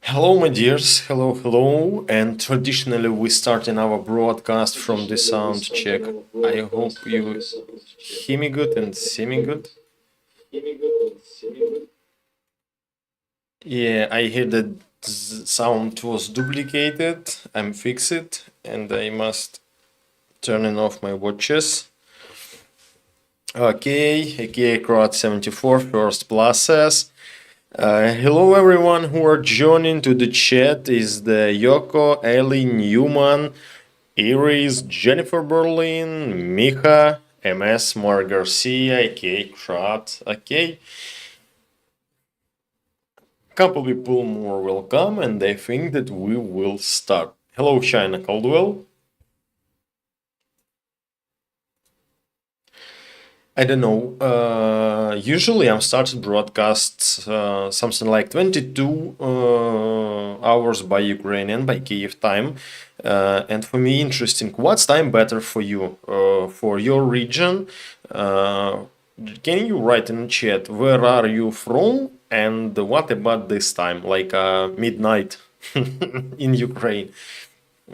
Hello, my dears. Hello, hello. And traditionally, we start in our broadcast from the sound check. I hope you hear me good and see me good. Yeah, I hear that sound was duplicated. I'm fix it, and I must turn off my watches. Okay, Crowd 74 first process. Hello everyone who are joining to the chat is the Yoko, Ellie, Newman, Iris, Jennifer Berlin, Micha, MS, Mar Garcia, aka Krat, okay. Couple people more will come and I think that we will start. Hello, China Caldwell. I don't know. Usually I'm starting broadcasts something like 22 hours by Ukrainian, by Kiev time. And for me, interesting. What's time better for you, for your region? Can you write in the chat where are you from and what about this time, like midnight in Ukraine?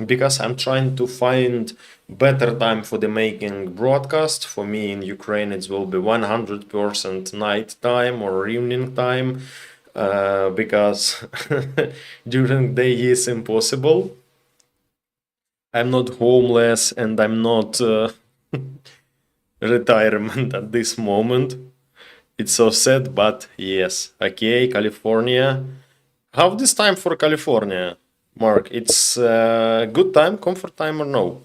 Because I'm trying to find better time for the making broadcast. For me in Ukraine it will be 100% night time or evening time, because during day is impossible. I'm not homeless and I'm not retirement at this moment. It's so sad, but yes. Okay, California. How this time for California, Mark? It's good time, comfort time or no?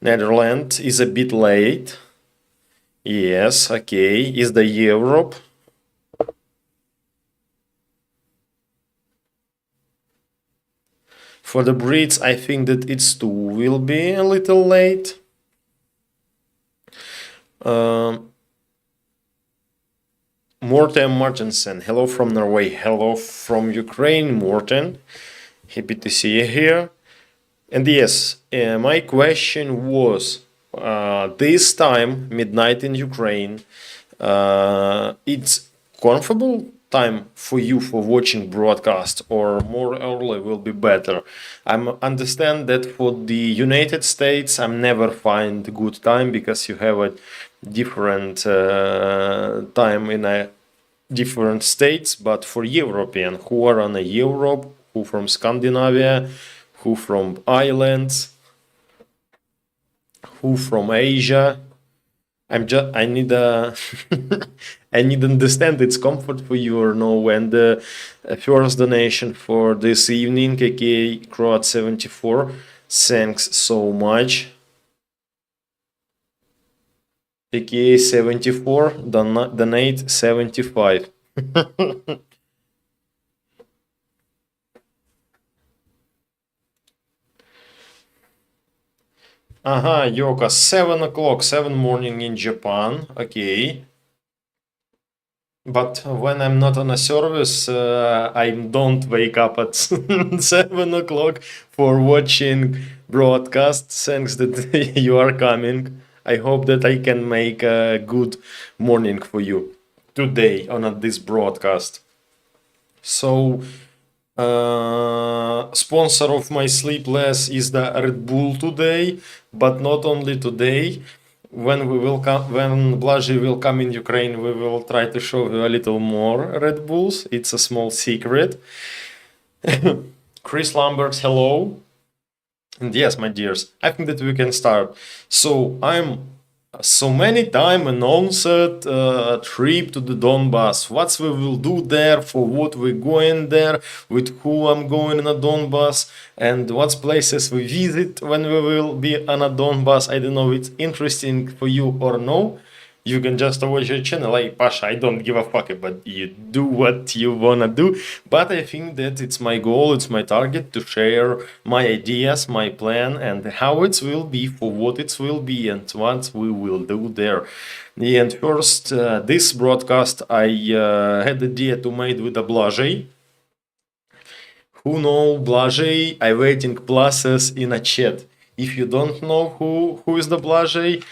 Netherlands is a bit late. Yes, okay. Is the Europe? For the Brits, I think that it's too will be a little late. Morten Martinsen, hello from Norway, hello from Ukraine, Morten. Happy to see you here. And yes, my question was, this time, midnight in Ukraine, it's comfortable time for you for watching broadcast or more early will be better. I understand that for the United States, I'm never find good time because you have a different time in a different states, but for European who are on a Europe, who from Scandinavia, who from islands, who from Asia. I need a I need to understand it's comfort for you or no. And the first donation for this evening, aka Croat 74. Thanks so much. aka 74, donate 75. Aha, Yoka, 7 o'clock, 7 morning in Japan. Okay. But when I'm not on a service, I don't wake up at 7 o'clock for watching broadcast. Thanks that you are coming. I hope that I can make a good morning for you today on this broadcast. So, sponsor of my sleepless is the Red Bull today, but not only today. When we will come, when Blaži will come in Ukraine, we will try to show you a little more Red Bulls. It's a small secret. Chris Lambert, hello. And yes, my dears, I think that we can start. So I'm so many time announced a trip to the Donbas. What we will do there, for what we're going there, with who I'm going in a Donbas, and what places we visit when we will be on a Donbas. I don't know if it's interesting for you or no. You can just watch your channel. Like Pasha, I don't give a fuck, but you do what you wanna do. But I think that it's my goal, it's my target to share my ideas, my plan, and how it will be, for what it will be, and what we will do there. And first, this broadcast I had the idea to make with the Blaži. Who know Blaži? I waiting pluses in a chat. If you don't know who is the Blaži,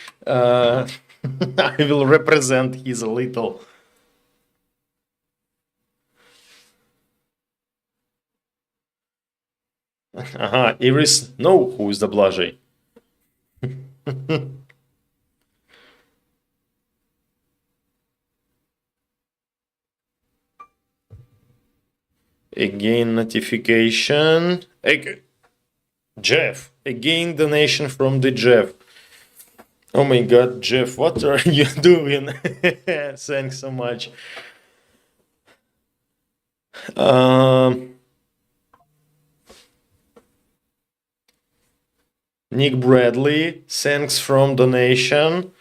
I will represent his little. Aha, Iris know who is the Blажей. Again, notification. Jeff. Again, donation from the Jeff. Oh my god, Jeff, what are you doing? Thanks so much. Nick Bradley, thanks from donation.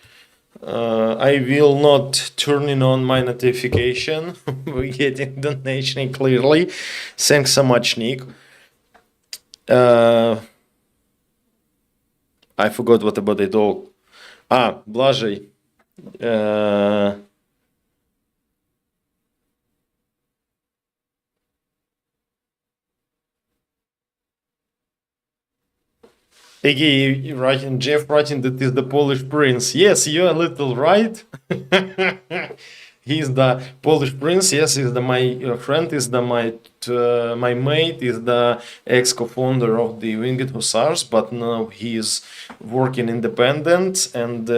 I will not turning on my notification. We're getting donation clearly. Thanks so much, Nick. I forgot what about it all. Blажей. Iggy writing, Jeff writing that is the Polish prince. Yes, you're a little right. He's the Polish prince. Yes, he's the my friend. Is the my mate. Is the ex co-founder of the Winged Hussars, but now he is working independent, and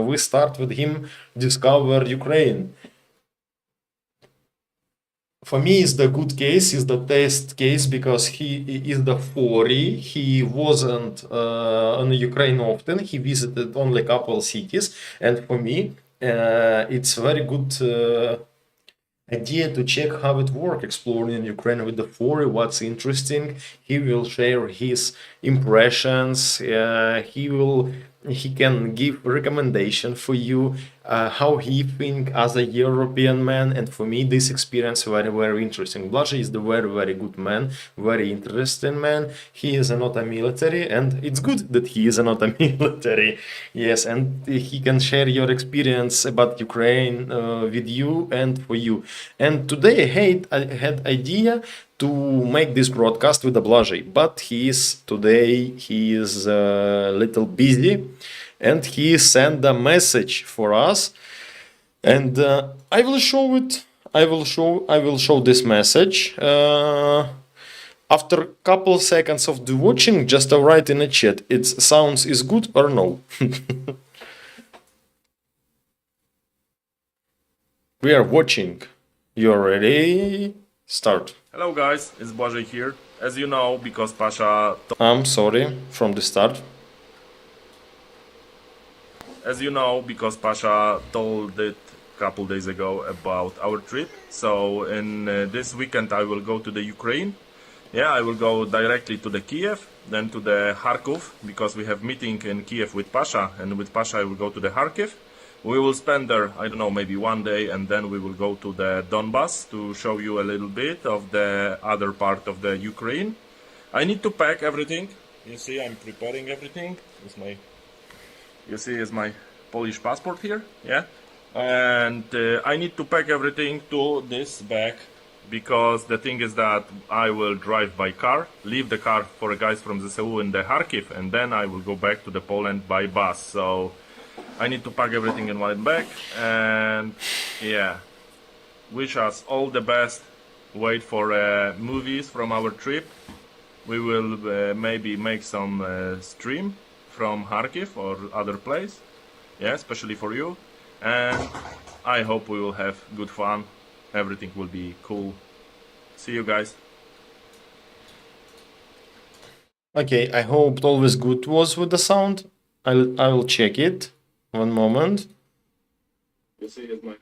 we start with him discover Ukraine. For me, it's the good case, is the test case, because he is the 40. He wasn't on Ukraine often. He visited only a couple cities, and for me, it's very good idea to check how it works, exploring Ukraine with the 40. What's interesting, he will share his impressions. He can give recommendation for you, how he think as a European man. And for me, this experience very interesting. Blажей is the very good man, very interesting man. He is not a military, and it's good that he is not a military. Yes, and he can share your experience about Ukraine with you and for you. And today I had idea to make this broadcast with the Blажей, but he is a little busy, and he sent a message for us, and I will show it. I will show this message. After a couple seconds of the watching, just write in the chat. It sounds is good or no. We are watching. You're ready? Start. Hello guys, it's Błażej here. As you know, because Pasha... I'm sorry, from the start. As you know, because Pasha told it a couple days ago about our trip. So in this weekend I will go to the Ukraine. Yeah, I will go directly to the Kiev, then to the Kharkov, because we have meeting in Kiev with Pasha, and with Pasha I will go to the Kharkiv. We will spend there, I don't know, maybe one day, and then we will go to the Donbas to show you a little bit of the other part of the Ukraine. I need to pack everything. You see, I'm preparing everything. You see, is my Polish passport here, yeah? And I need to pack everything to this bag, because the thing is that I will drive by car, leave the car for the guys from the Seoul in the Kharkiv, and then I will go back to the Poland by bus. So I need to pack everything in one bag, and yeah, wish us all the best. Wait for movies from our trip. We will maybe make some stream from Kharkiv or other place, yeah, especially for you. And I hope we will have good fun. Everything will be cool. See you guys. Okay, I hope always good was with the sound. I will check it. One moment. You see, it's my...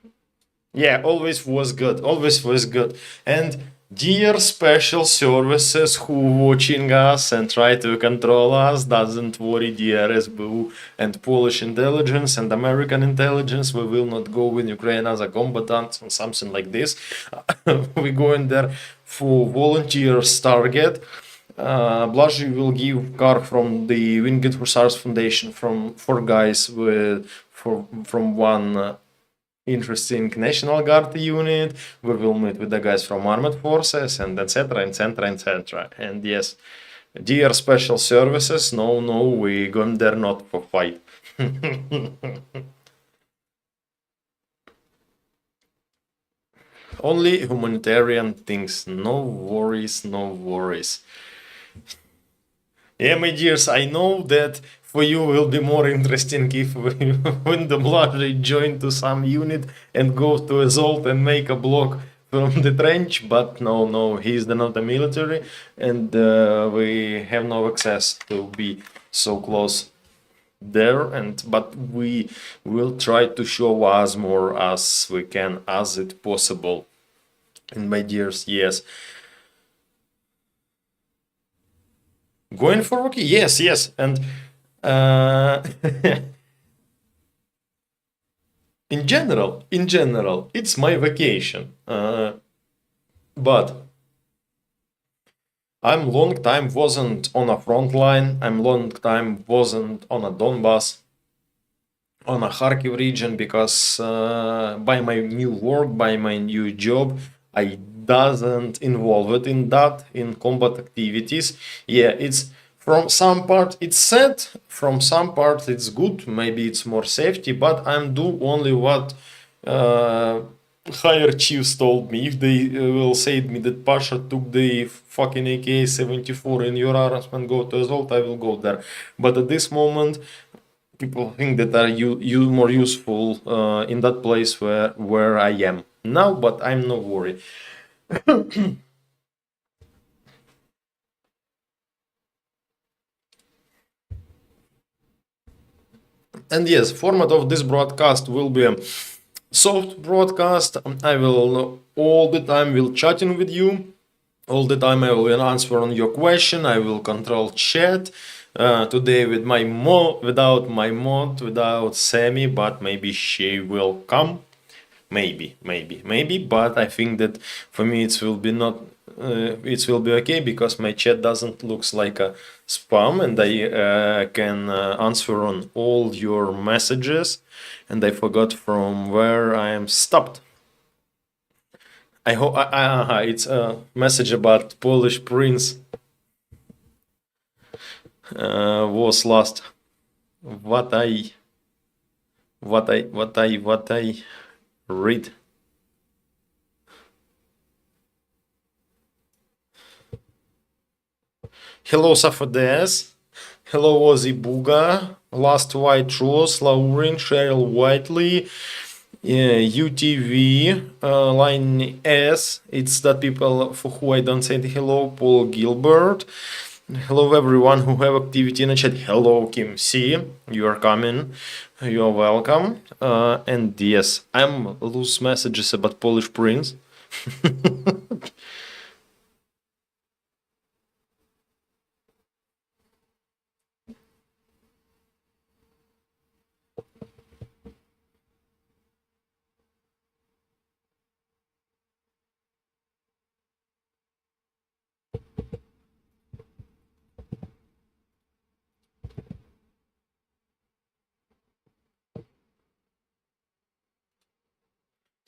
Yeah, always was good. Always was good. And dear special services who watching us and try to control us, doesn't worry, dear SBU and Polish intelligence and American intelligence. We will not go in Ukraine as a combatant or something like this. We're going there for volunteers target. Blажей will give car from the Winged Hussars Foundation for guys from one interesting National Guard unit. We will meet with the guys from armed forces, and etc. And yes, dear special services, no, we going there not for fight. Only humanitarian things. No worries. Yeah, my dears, I know that for you will be more interesting if when the Blase join to some unit and go to assault and make a block from the trench, but no, he's not the military, and we have no access to be so close there. And but we will try to show as more as we can as it possible. And my dears, yes. Going for okay, yes, and uh, in general, it's my vacation. But I'm long time wasn't on a front line. I'm long time wasn't on a Donbas, on a Kharkiv region because by my new work, by my new job, I doesn't involved in that in combat activities. Yeah, it's from some part it's sad, from some part it's good. Maybe it's more safety, but I'm do only what uh, higher chiefs told me. If they will say to me that Pasha took the fucking AK-74 in your arms and go to assault, I will go there. But at this moment, people think that are you more useful in that place where I am now, but I'm not worried. And yes, format of this broadcast will be a soft broadcast. I will all the time will chatting with you. All the time I will answer on your question. I will control chat. Today with my without my mod, without Sammy, but maybe she will come. Maybe, but I think that for me it will be not. It will be okay because my chat doesn't looks like a spam, and I can answer on all your messages. And I forgot from where I am stopped. I hope it's a message about Polish prince was lost. What I read. Hello Safades. Hello Ozzy Buga. Last White Rose, Lauren, Cheryl Whiteley, UTV, line S. It's that people for who I don't say hello. Paul Gilbert. Hello everyone who have activity in the chat. Hello Kim C. You are coming. You are welcome. And yes, I'm loose messages about Polish Prince.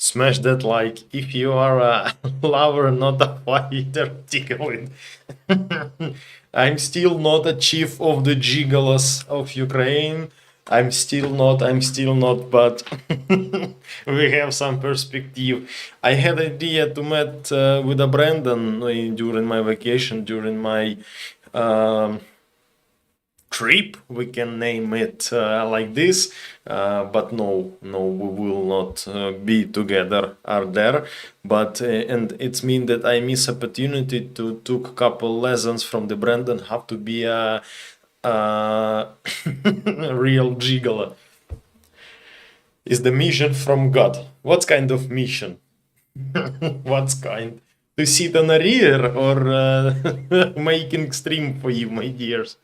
Smash that like if you are a lover, not a fighter, tickle it. I'm still not a chief of the gigolos of Ukraine. I'm still not, but we have some perspective. I had idea to meet with a Brandon during my vacation, during my um, trip, we can name it like this, but no, we will not be together are there. But and it's mean that I miss opportunity to took a couple lessons from the Brandon how to be a real gigolo. Is the mission from God? What kind of mission? What kind? To sit on a rear or making stream for you, my dears?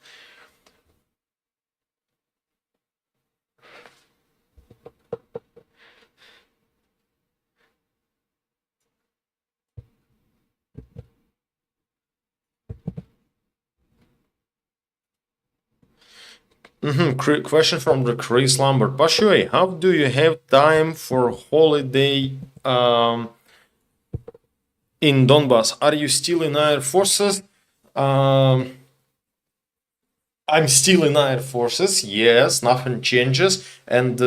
Question from the Chris Lambert. Pashui, how do you have time for holiday in Donbas? Are you still in Air Forces? I'm still in Air Forces. Yes, nothing changes. And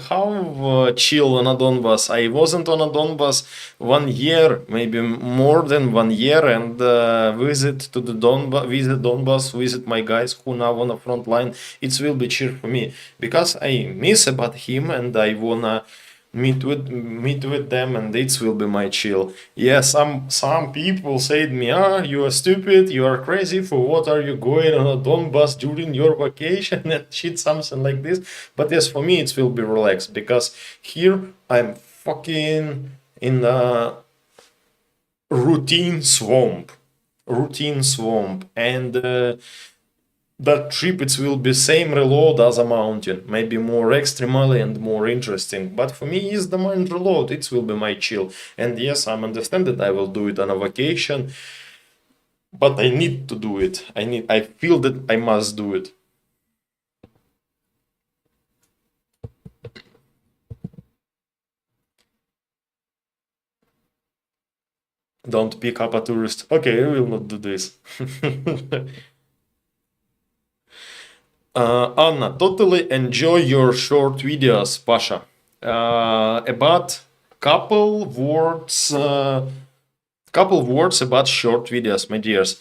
how chill on a Donbas. I wasn't on a Donbas 1 year, maybe more than 1 year, and visit to the Donbas, visit my guys who now on the front line. It will be cheer for me because I miss about him and I wanna meet with them, and it will be my chill. Yeah, some people said me, you are stupid, you are crazy, for what are you going on a Donbas during your vacation and shit, something like this. But yes, for me it will be relaxed because here I'm fucking in a routine swamp, and that trip it will be same reload as a mountain, maybe more extremely and more interesting. But for me, is the mind reload. It will be my chill. And yes, I'm understand that I will do it on a vacation, but I need to do it. I feel that I must do it. Don't pick up a tourist. Okay, I will not do this. Anna, totally enjoy your short videos, Pasha. About couple words about short videos, my dears.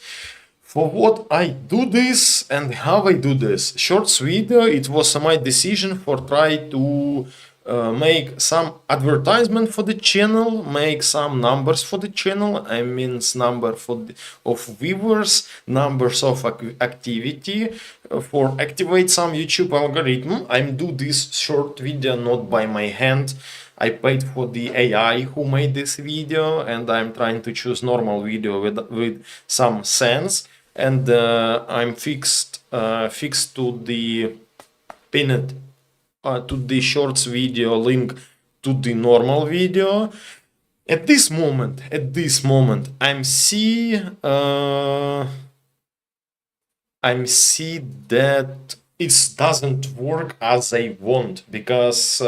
For what I do this and how I do this. Shorts video, it was my decision for try to make some advertisement for the channel, make some numbers for the channel. I mean number of viewers, numbers of activity, for activate some YouTube algorithm. I'm do this short video not by my hand. I paid for the AI who made this video, and I'm trying to choose normal video with some sense. And I'm fixed to the pinned to the shorts video link to the normal video. At this moment, I'm see that it doesn't work as I want, because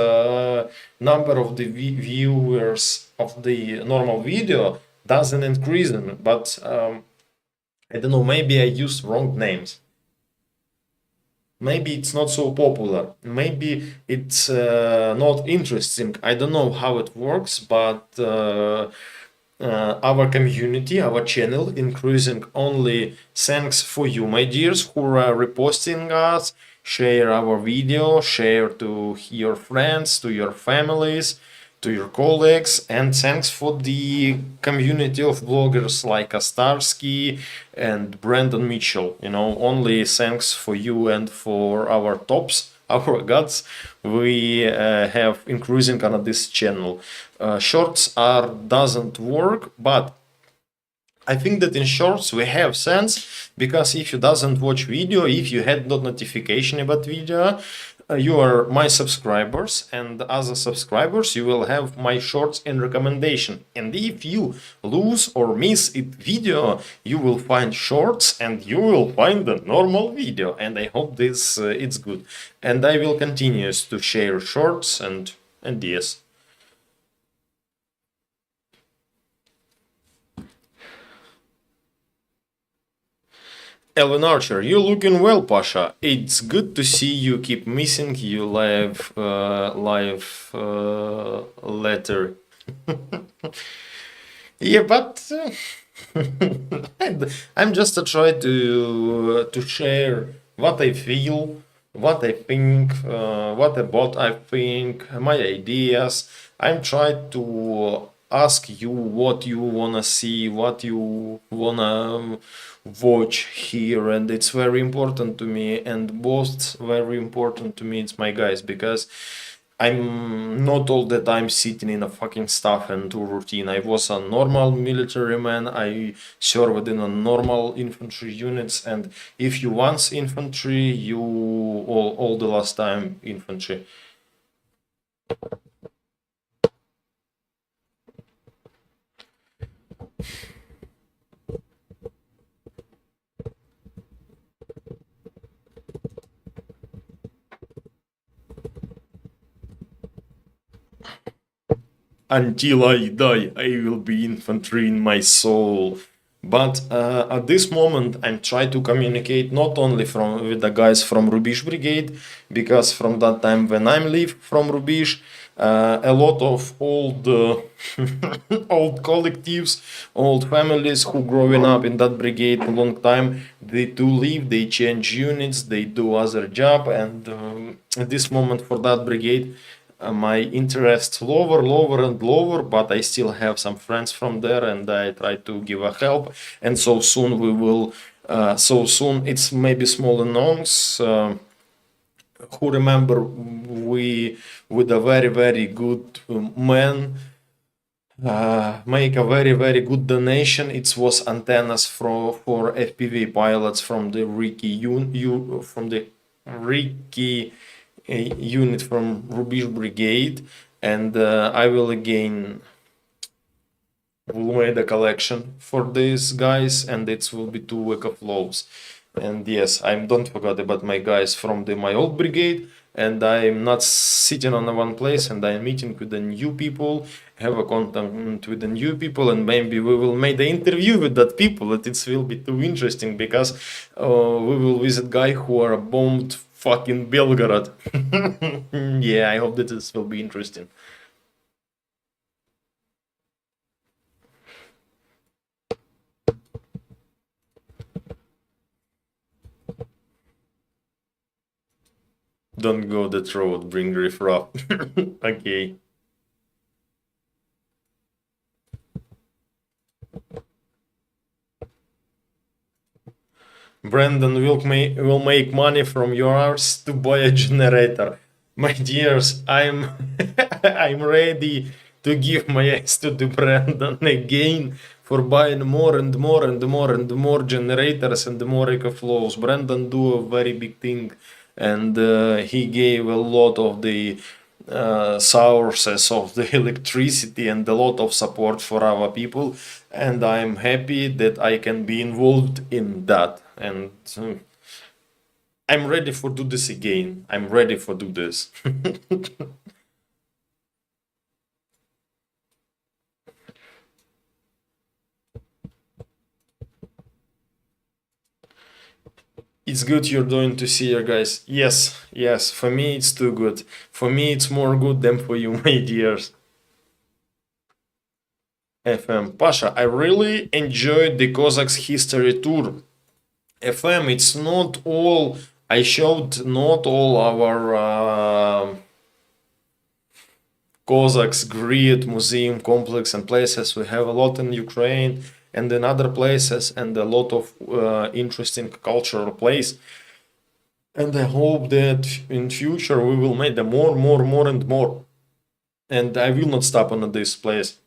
number of the viewers of the normal video doesn't increase, but I don't know, maybe I used wrong names. Maybe it's not so popular. Maybe it's not interesting. I don't know how it works, but our community, our channel increasing only thanks for you, my dears, who are reposting us, share our video, share to your friends, to your families, to your colleagues, and thanks for the community of bloggers like Astarsky and Brandon Mitchell. Only thanks for you and for our tops, our gods, we have increasing on this channel. Shorts doesn't work, but I think that in shorts we have sense, because if you doesn't watch video, if you had not notification about video, you are my subscribers, and as a subscribers you will have my shorts in recommendation. And if you lose or miss it video, you will find shorts and you will find the normal video. And I hope this it's good. And I will continue to share shorts and yes. Elvin Archer, you're looking well, Pasha. It's good to see you keep missing you live letter. Yeah, but I'm just try to share what I feel, what I think, I think, my ideas. I'm trying to ask you what you wanna see, what you wanna watch here, and it's very important to me. And most very important to me, it's my guys, because I'm not all the time sitting in a fucking stuff and do routine. I was a normal military man. I served in a normal infantry units, and if you once infantry, you all the last time infantry. Until I die, I will be infantry in my soul. But at this moment, I'm trying to communicate not only with the guys from Rubish Brigade, because from that time when I leave from Rubish, a lot of old old collectives, old families who growing up in that brigade a long time, they do leave, they change units, they do other job, and at this moment for that brigade, my interest lower and lower, but I still have some friends from there, and I try to give a help. And so soon we will. So soon it's maybe small announce. Who remember we with a very good man make a very good donation. It was antennas for FPV pilots from the Ricky unit from Rubish Brigade, and I will again made a collection for these guys, and it will be 2 weeks of loaves. And yes, I don't forget about my guys from my old brigade, and I'm not sitting on one place, and I'm meeting with the new people, have a contact with the new people, and maybe we will make the interview with that people. It will be too interesting because we will visit guy who are bombed fucking Belgorod. Yeah, I hope that this will be interesting. Don't go that road, bring riffraff. Okay. Brandon will make money from your hours to buy a generator. My dears, I'm I'm ready to give my ass to the Brandon again for buying more and more generators and more EcoFlows. Brandon do a very big thing, and he gave a lot of the sources of the electricity and a lot of support for our people, and I'm happy that I can be involved in that, and I'm ready for do this again. I'm ready for do this. It's good you're doing to see your guys. Yes, for me it's too good. For me it's more good than for you, my dears. FM. Pasha, I really enjoyed the Cossacks history tour. FM, it's not all, I showed not all our Cossacks grid, museum, complex and places. We have a lot in Ukraine and in other places, and a lot of interesting cultural place. And I hope that in future we will make them more and more. And I will not stop on this place.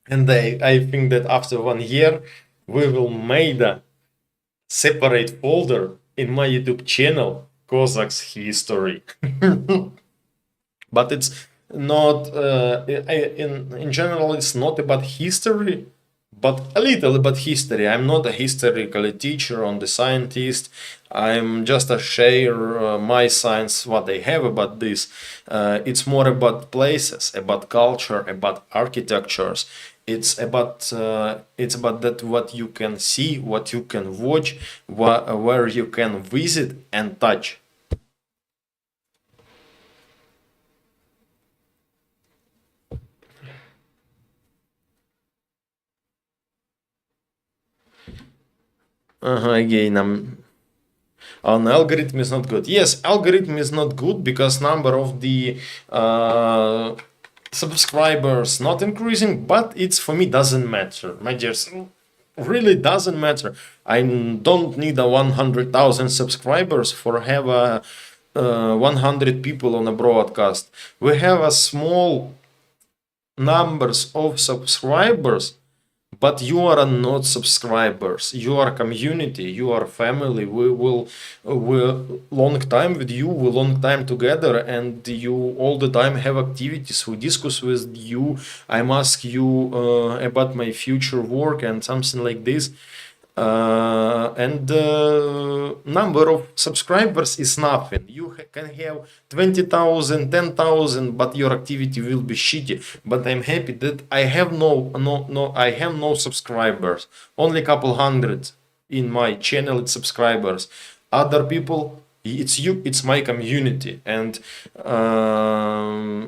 And I think that after 1 year we will make a separate folder in my YouTube channel, Cossacks history. But it's not in general it's not about history, but a little about history. I'm not a historical teacher on the scientist. I'm just a share my science what I have about this. It's more about places, about culture, about architectures. It's about that what you can see, what you can watch, where you can visit and touch. Again, an algorithm is not good. Yes, algorithm is not good because number of the subscribers not increasing, but it's for me doesn't matter, my dears. Really doesn't matter. I don't need a 100,000 subscribers for have a 100 people on a broadcast. We have a small numbers of subscribers, but you are not subscribers. You are community. You are family. We long time with you. We long time together, and you all the time have activities. We discuss with you. I'm ask you about my future work and something like this. And number of subscribers is nothing. You can have 20,000, 10,000, but your activity will be shitty. But I'm happy that I have I have no subscribers, only a couple hundred in my channel. It's subscribers. Other people, it's my community. And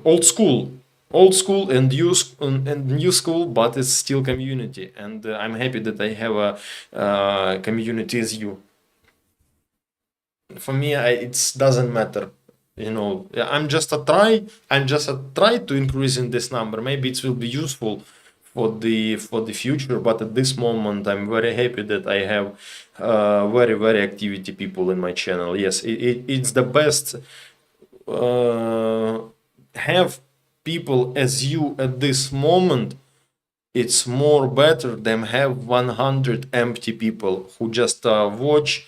old school and new school, but it's still community. And I'm happy that I have a community as you. For me, it doesn't matter. I'm just a try to increase in this number. Maybe it will be useful for the future, but at this moment I'm very happy that I have very activity people in my channel. Yes, it's the best have people as you at this moment. It's more better than have 100 empty people who just watch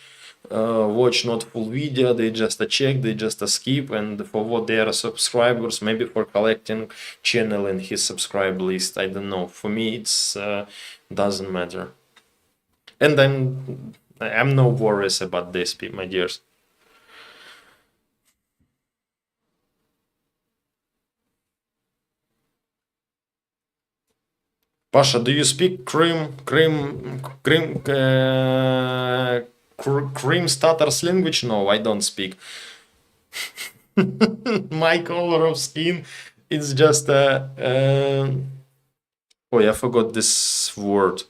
not full video. They just check, they just skip, and for what they are subscribers, maybe for collecting channel in his subscribe list. I don't know. For me, it's doesn't matter, and I'm no worries about this, my dears. Pasha, do you speak Cream Tatars language? No, I don't speak. My color of skin is just oh, I forgot this word.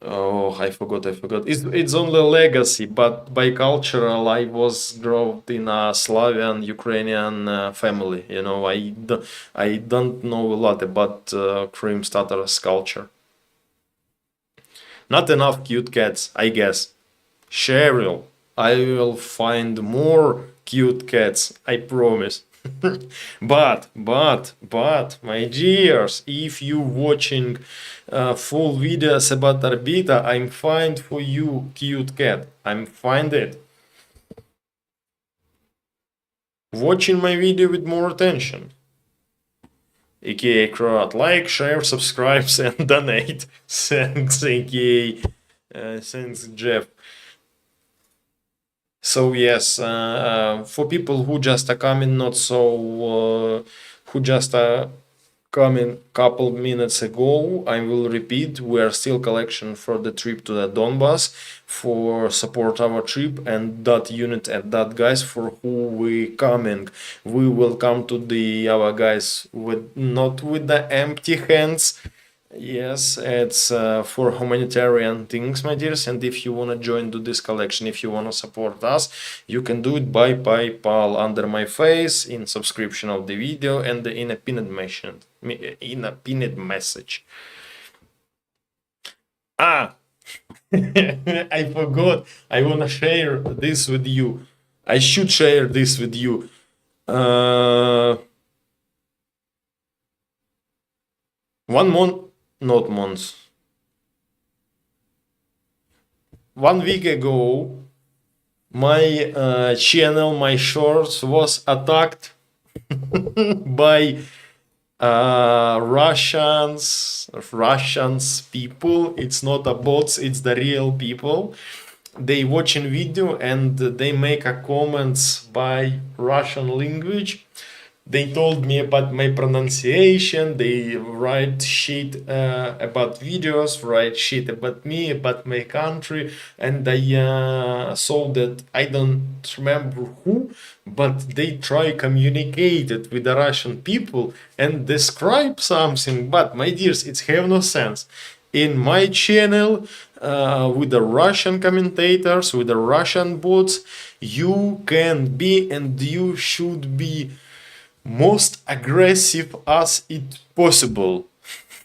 Oh, I forgot. It's only legacy, but by cultural, I was growth in a Slavian Ukrainian family. I don't know a lot about Crim Tatars culture. Not enough cute cats, I guess. Cheryl, I will find more cute cats, I promise. but my dears, if you watching full videos about Orbita, I'm find for you cute cat. I'm find it. Watching my video with more attention. AKA crowd, like, share, subscribe, and donate. Thanks, AKA. Thanks, Jeff. So yes, for people who just are coming not so, who just are coming couple minutes ago, I will repeat, we are still collection for the trip to the Donbas for support our trip, and that unit and that guys for who we coming. We will come to the our guys with not with the empty hands. Yes, it's for humanitarian things, my dears, and if you want to join to this collection, if you want to support us, you can do it by PayPal under my face, in subscription of the video, and in a pinned message. Ah, I forgot. I want to share this with you. I should share this with you. One month. Not months. 1 week ago, my channel, my shorts was attacked by Russians people. It's not a bots, it's the real people. They watching video and they make a comments by Russian language. They told me about my pronunciation. They write shit about videos, write shit about me, about my country, and I saw that I don't remember who, but they try communicated with the Russian people and describe something. But my dears, it have no sense. In my channel, with the Russian commentators, with the Russian bots, you can be and you should be most aggressive as it possible.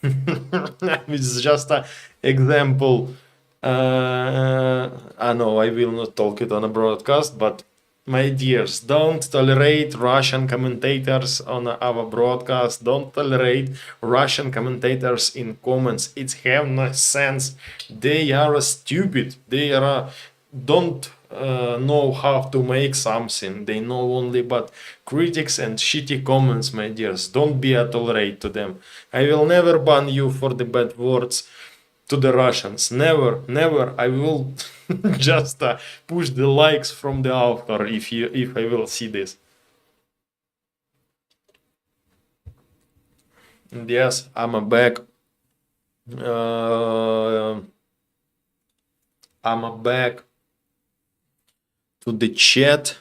It's just an example. I know I will not talk it on a broadcast, but my dears, don't tolerate Russian commentators on our broadcast. Don't tolerate Russian commentators in comments. It have no sense. They are stupid. They are don't know how to make something. They know only but critics and shitty comments, my dears. Don't be a tolerate to them. I will never ban you for the bad words. to the Russians. Never, never. I will just push the likes from the author if I will see this. And yes, I'm back. I'm back to the chat.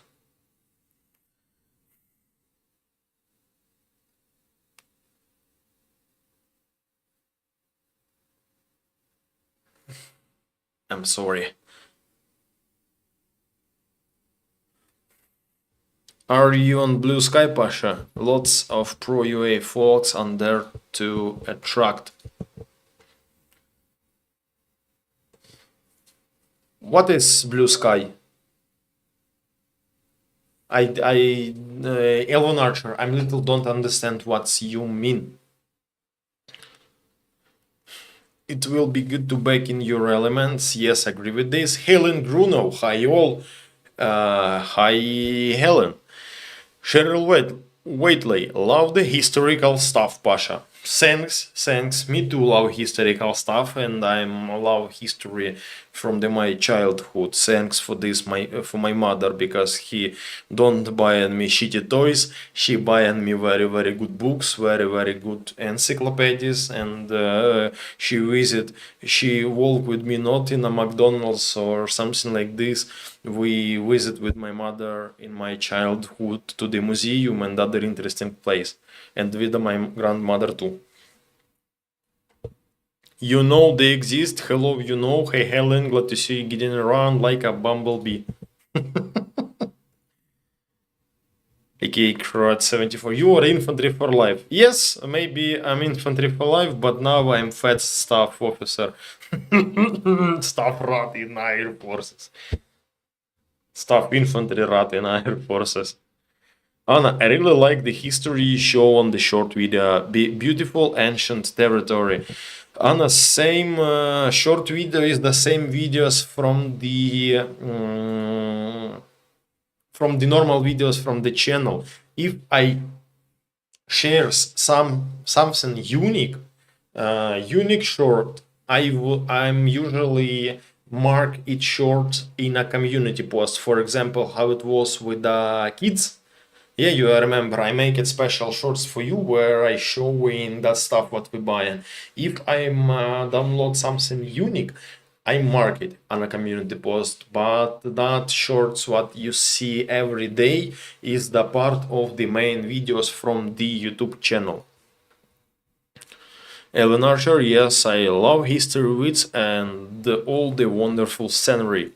I'm sorry. Are you on Blue Sky, Pasha? Lots of pro UA folks on there to attract. What is Blue Sky? Elon Archer, I little don't understand what you mean. It will be good to back in your elements. Yes, agree with this. Helen Gruno, hi all. Hi Helen. Cheryl Waitley, love the historical stuff, Pasha. Thanks. Me too love historical stuff, and I love history from my childhood. Thanks for this, for my mother, because he don't buy me shitty toys. She buy me very good books, very good encyclopedias, and she walk with me not in a McDonald's or something like this. We visit with my mother in my childhood to the museum and other interesting place, and with my grandmother too. You know they exist. Hello, you know. Hey Helen, glad to see you getting around like a bumblebee. aka Croat 74. You are infantry for life. Yes, maybe I'm infantry for life, but now I'm fat staff officer. Staff rat in air forces. Staff infantry rat in air forces. Anna, I really like the history show on the short video. Beautiful ancient territory. Anna, same short video is the same videos from the normal videos from the channel. If I share something unique short, I'm usually mark it short in a community post. For example, how it was with the kids. Yeah, you remember, I make it special shorts for you where I show in that stuff what we buy. If I'm download something unique, I mark it on a community post, but that shorts what you see every day is the part of the main videos from the YouTube channel. Ellen Archer, yes, I love history wits and all the wonderful scenery.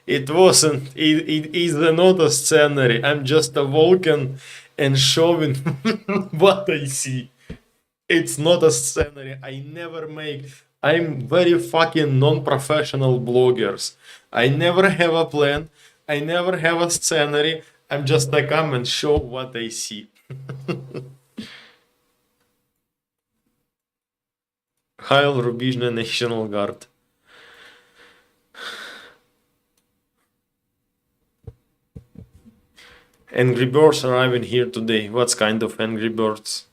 It wasn't, it is not a scenery. I'm just a Vulcan and showing what I see. It's not a scenery. I never make. I'm very fucking non-professional bloggers. I never have a plan. I never have a scenery. I'm just a come and show what I see. Heil Rubizhny National Guard. Angry Birds arriving here today. What's kind of Angry Birds?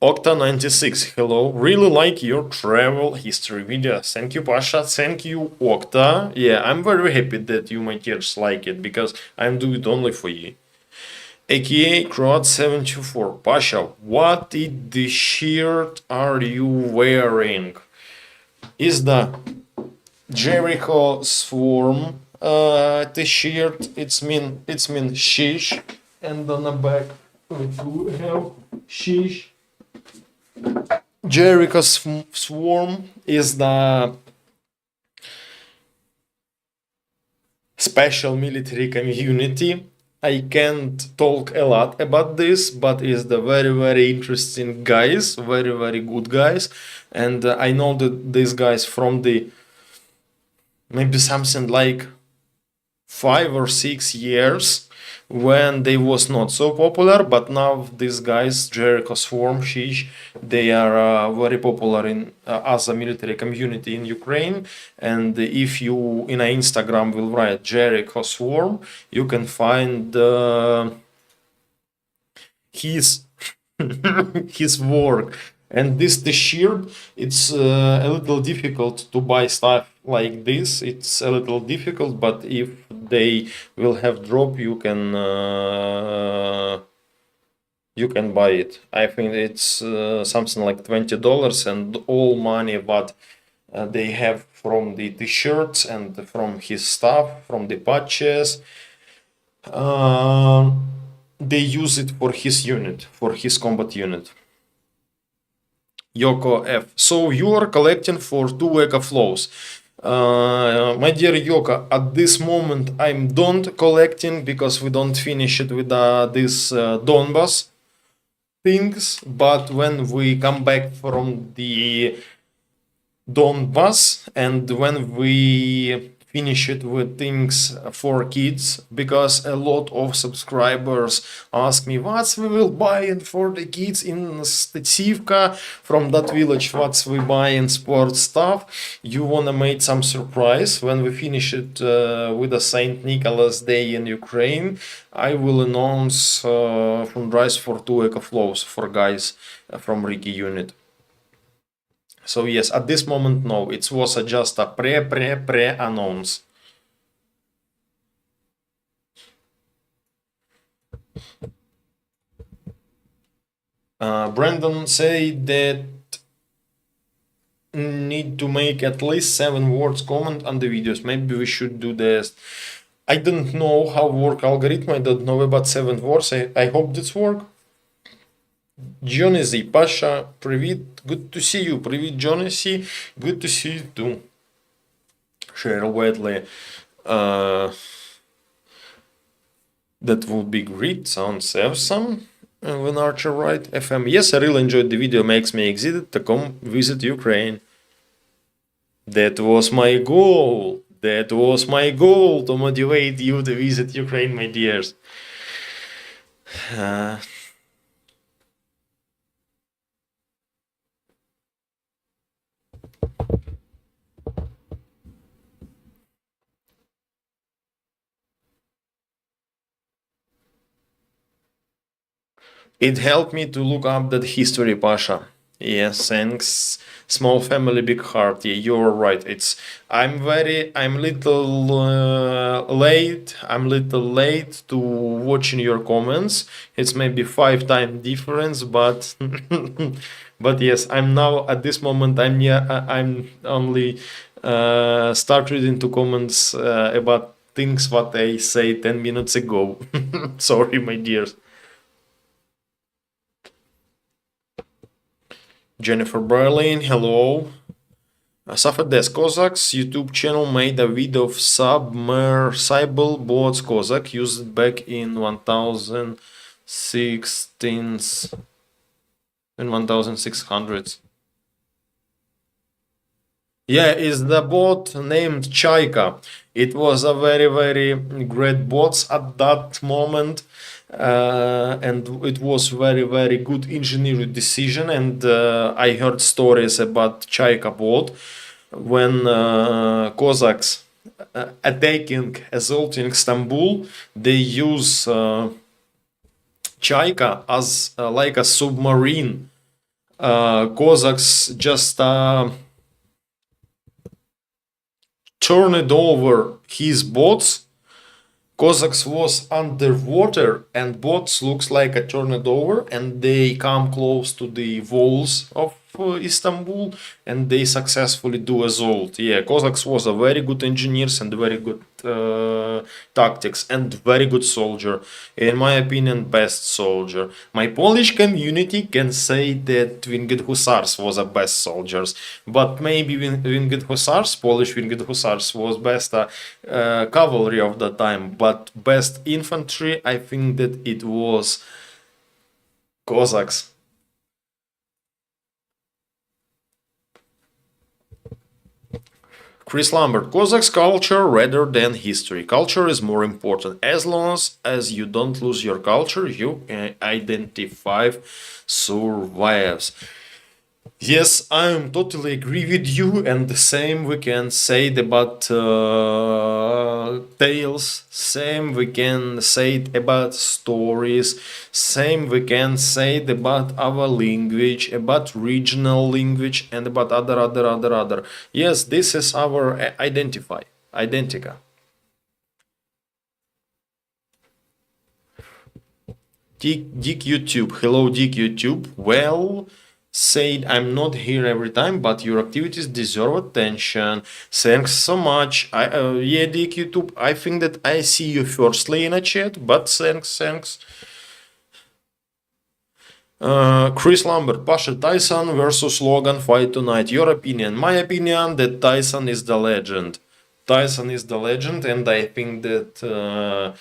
Octa96, hello. Really like your travel history videos. Thank you, Pasha. Thank you, Octa. Yeah, I'm very happy that you, my dears, like it, because I'm doing it only for you. AKA Croat724. Pasha, what the shirt are you wearing? Is the Jericho Swarm t-shirt. It's mean shish, and on the back we do have shish. Jericho Swarm is the special military community. I can't talk a lot about this, but it's the very interesting guys, very good guys, and I know that these guys from the maybe something like 5 or 6 years when they was not so popular, but now these guys, Jericho Swarm, Shish, they are very popular in as a military community in Ukraine. And if you in Instagram will write Jericho Swarm, you can find his his work. And this t-shirt, it's a little difficult to buy stuff like this. It's a little difficult, but if they will have drop, you can buy it. I think it's something like $20, and all money what they have from the t-shirts and from his stuff, from the patches, they use it for his unit, for his combat unit. Yoko F. So you are collecting for 2 flows. My dear Yoko, at this moment I'm don't collecting because we don't finish it with this Donbas things. But when we come back from the Donbas and when we finish it with things for kids, because a lot of subscribers ask me what we will buy and for the kids in Stetsivka from that village, what we buy in sports stuff. You wanna make some surprise when we finish it with the Saint Nicholas Day in Ukraine. I will announce fundraise for 2 flows for guys from Ricky unit. So yes, at this moment, no, it was just a pre-announce. Brandon say that need to make at least 7 words comment on the videos. Maybe we should do this. I don't know how work algorithm. I don't know about 7 words. I hope this work. Johnny Z, Pasha, привіт, good to see you. Привіт, Johnny C, good to see you too. Share widely. That would be great. Sounds awesome. When Archer right, FM. Yes, I really enjoyed the video. Makes me excited to come visit Ukraine. That was my goal. That was my goal to motivate you to visit Ukraine, my dears. It helped me to look up that history, Pasha. Yes, thanks. Small family, big heart. Yeah, you're right. I'm little late. I'm little late to watching your comments. It's maybe 5 time difference, but but yes, I'm now at this moment. I'm only start reading the comments about things what I say 10 minutes ago. Sorry, my dears. Jennifer Berlin, hello. Safades Cossacks YouTube channel made a video of submersible boats Cossack used back in 1016 in 1600s. Yeah, it's the boat named Chaika. It was a very, very great boat at that moment. And it was very, very good engineering decision. And I heard stories about Chaika boat when Cossacks attacking, assaulting Istanbul. They use Chaika as like a submarine. Cossacks just turned over his boats. Cossacks was underwater and boats looks like a turned over and they come close to the walls of Istanbul and they successfully do assault. Yeah, Cossacks was a very good engineers and very good tactics and very good soldier. In my opinion, best soldier. My Polish community can say that Winged Hussars was a best soldiers, but maybe Winged Hussars, Polish Winged Hussars was best cavalry of the time, but best infantry, I think that it was Cossacks. Chris Lambert, Cossacks culture rather than history. Culture is more important. As long as you don't lose your culture, you identify survives. Yes, I'm totally agree with you, and the same we can say it about tales, same we can say it about stories, same we can say it about our language, about regional language, and about other. Yes, this is our identica. Dick YouTube. Hello, Dick YouTube. Well, said I'm not here every time, but your activities deserve attention. Thanks so much. Yeah, Dick YouTube. I think that I see you firstly in a chat, but thanks. Chris Lambert, Pasha Tyson versus Logan fight tonight. Your opinion? My opinion that Tyson is the legend. Tyson is the legend, and I think that.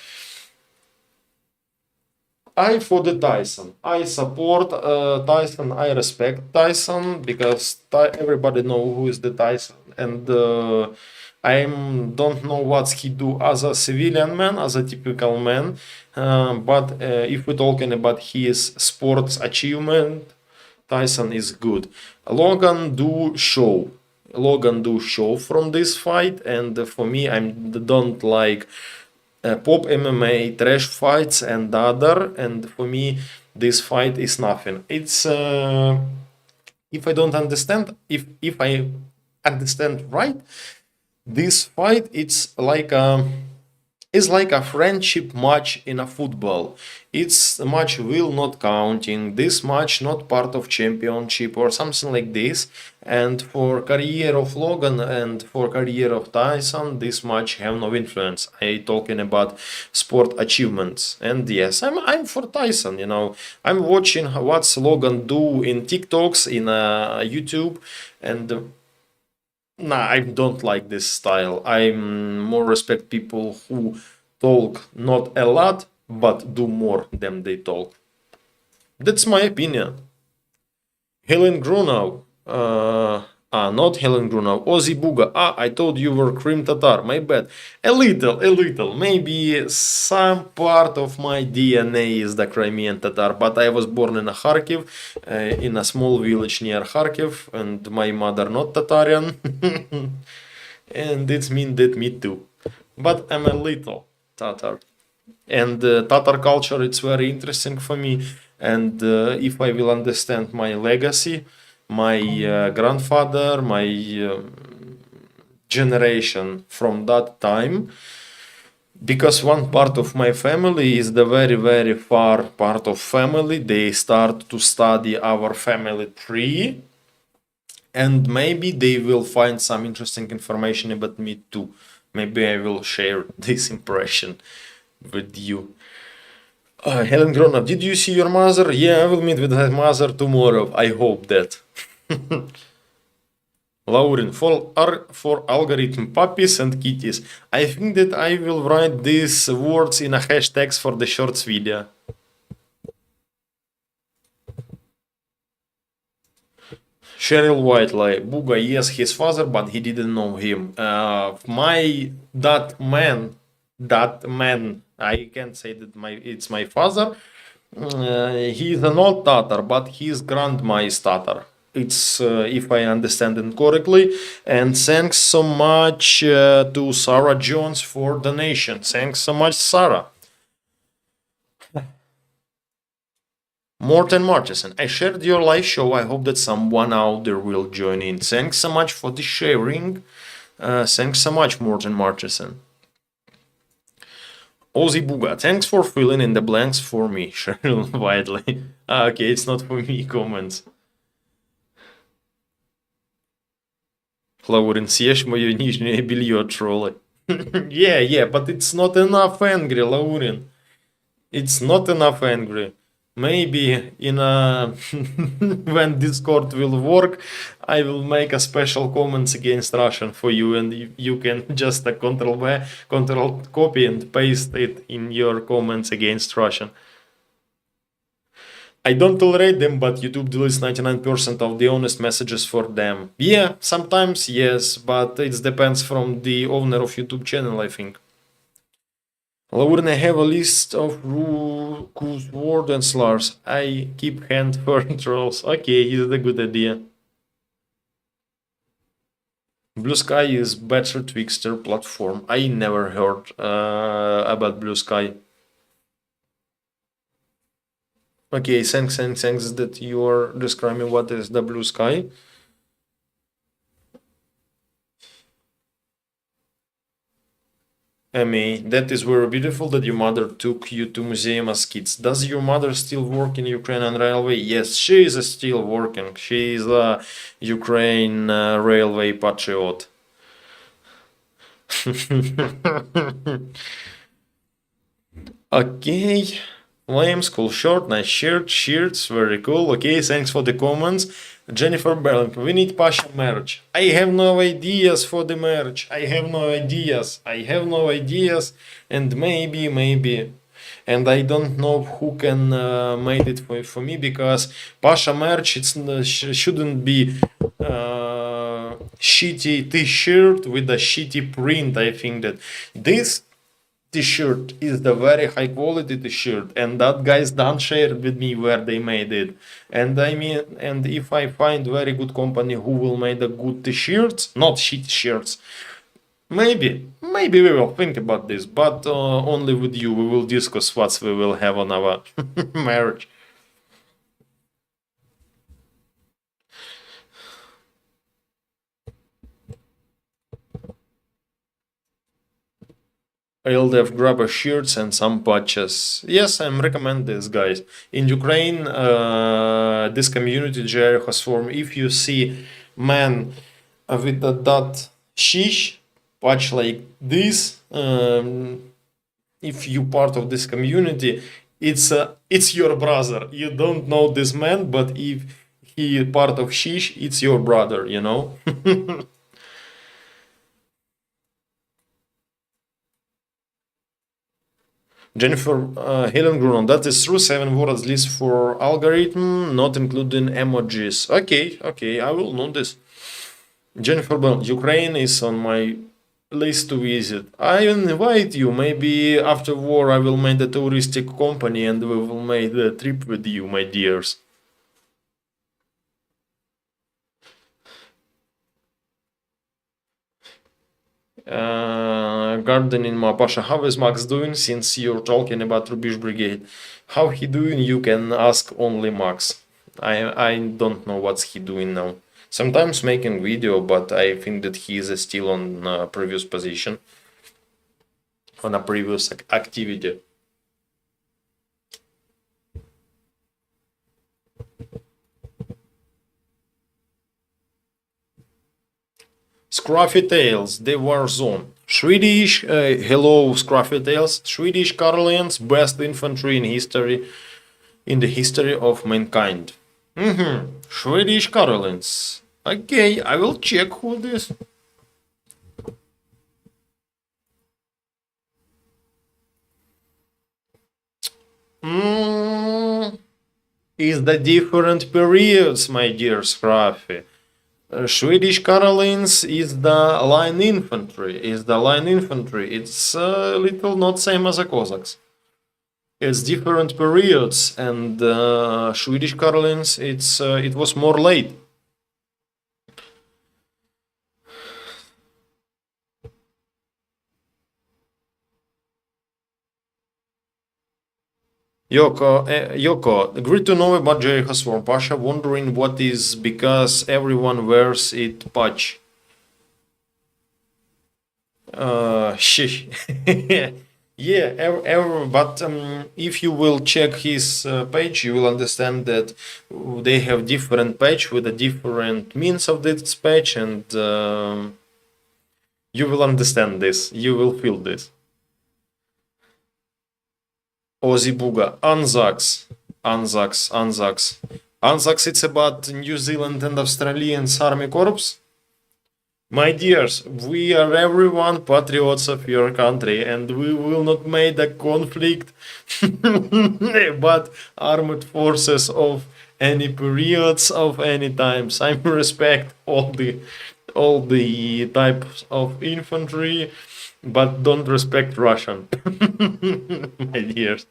I for the Tyson. I support Tyson. I respect Tyson because everybody know who is the Tyson, and I don't know what he do as a civilian man, as a typical man. But if we're talking about his sports achievement, Tyson is good. Logan do show. Logan do show from this fight, and for me, I don't like pop MMA, trash fights, and other. And for me, this fight is nothing. It's if I don't understand, if I understand right, this fight it's like a friendship match in a football. It's a match will not counting. This match not part of championship or something like this. And for career of Logan and for career of Tyson, this match have no influence. I talking about sport achievements. And yes, I'm for Tyson. I'm watching what's Logan do in TikToks in YouTube, and nah, I don't like this style. I more respect people who talk not a lot, but do more than they talk. That's my opinion. Helen Grunau. Not Helen Grunau. Ozzy Buga. I told you were Krim Tatar. My bad. A little. Maybe some part of my DNA is the Crimean Tatar, but I was born in a Kharkiv, in a small village near Kharkiv, and my mother not Tatarian. And it's mean that me too. But I'm a little Tatar. And Tatar culture, it's very interesting for me. And if I will understand my legacy, my grandfather, my generation from that time, because one part of my family is the very far part of family. They start to study our family tree, and maybe they will find some interesting information about me too. Maybe I will share this impression with you. Helen Gronov, did you see your mother? Yeah, I will meet with her mother tomorrow. I hope that. Lauren, for algorithm puppies and kitties. I think that I will write these words in a hashtags for the shorts video. Cheryl Whiteley, Buga, yes, his father, but he didn't know him. That man, I can't say that it's my father. He's an old Tatar, but his grandma is Tatar. It's if I understand it correctly. And thanks so much to Sarah Jones for donation. Thanks so much, Sarah. Morten Martison, I shared your live show. I hope that someone out there will join in. Thanks so much for the sharing. Thanks so much, Morten Martison. Ozzy Buga, thanks for filling in the blanks for me. Cheryl Widely. Okay, it's not for me comments. Лаурин, съешь мое нижнее белье, троллы. Yeah, but it's not enough angry, Laurin. It's not enough angry. Maybe in a when Discord will work, I will make a special comments against Russian for you, and you can just control copy and paste it in your comments against Russian. I don't tolerate them, but YouTube deletes 99% of the honest messages for them. Yeah, sometimes yes, but it depends from the owner of YouTube channel, I think. Lauren, I have a list of word and slurs. I keep hand for trolls. Okay, is a good idea. Blue Sky is better Twixter platform. I never heard about Blue Sky. Okay, thanks that you are describing what is the Blue Sky. Amy, that is very beautiful that your mother took you to museum as kids. Does your mother still work in Ukrainian railway? Yes, she is still working. She is a Ukraine railway patriot. Okay. Flames, cool short, nice shirt, shirts, very cool. Okay, thanks for the comments. Jennifer Belling, we need Pasha merch. I have no ideas for the merch. I have no ideas. And maybe. And I don't know who can made it for me, because Pasha merch shouldn't be shitty t-shirt with a shitty print. I think that this t-shirt is the very high quality t-shirt, and that guys don't share with me where they made it. And I mean, and if I find very good company who will make the good t-shirts, not shit shirts, maybe we will think about this, but only with you we will discuss what we will have on our marriage. I'll have grabber shirts and some patches. Yes, I'm recommend this, guys. In Ukraine, this community Jerry has formed. If you see man with a dot shish patch like this, if you part of this community, it's your brother. You don't know this man, but if he part of shish, it's your brother. You know. Jennifer Hillengrun, that is true. 7 words list for algorithm, not including emojis. Okay, I will know this. Jennifer Bell, Ukraine is on my list to visit. I invite you. Maybe after war I will make a touristic company and we will make the trip with you, my dears. Gardening Mapasha, how is Max doing? Since you're talking about Rubish Brigade, how he doing? You can ask only Max. I don't know what's he doing now. Sometimes making video, but I think that he is still on a previous position, on a previous activity. Scruffy Tails, the war zone. Swedish, hello Scruffy Tails. Swedish Karelians, best infantry in history, in the history of mankind. Swedish Karelians. Okay, I will check who this. Is the different periods, my dear Scruffy. Swedish Karelins is the line infantry. It's a little not same as the Cossacks. It's different periods, and Swedish Karelins it was more late. Yoko, great to know about Jericho Swarm. Pasha wondering what is because everyone wears it patch. Sheesh. Yeah, but if you will check his page, you will understand that they have different page with a different means of this page, and you will understand this. You will feel this. Ozzy Buga, Anzacs. Anzacs, it's about New Zealand and Australians Army Corps. My dears, we are everyone patriots of your country, and we will not make a conflict, but armed forces of any periods of any times. I respect all the types of infantry, but don't respect Russian, my dears.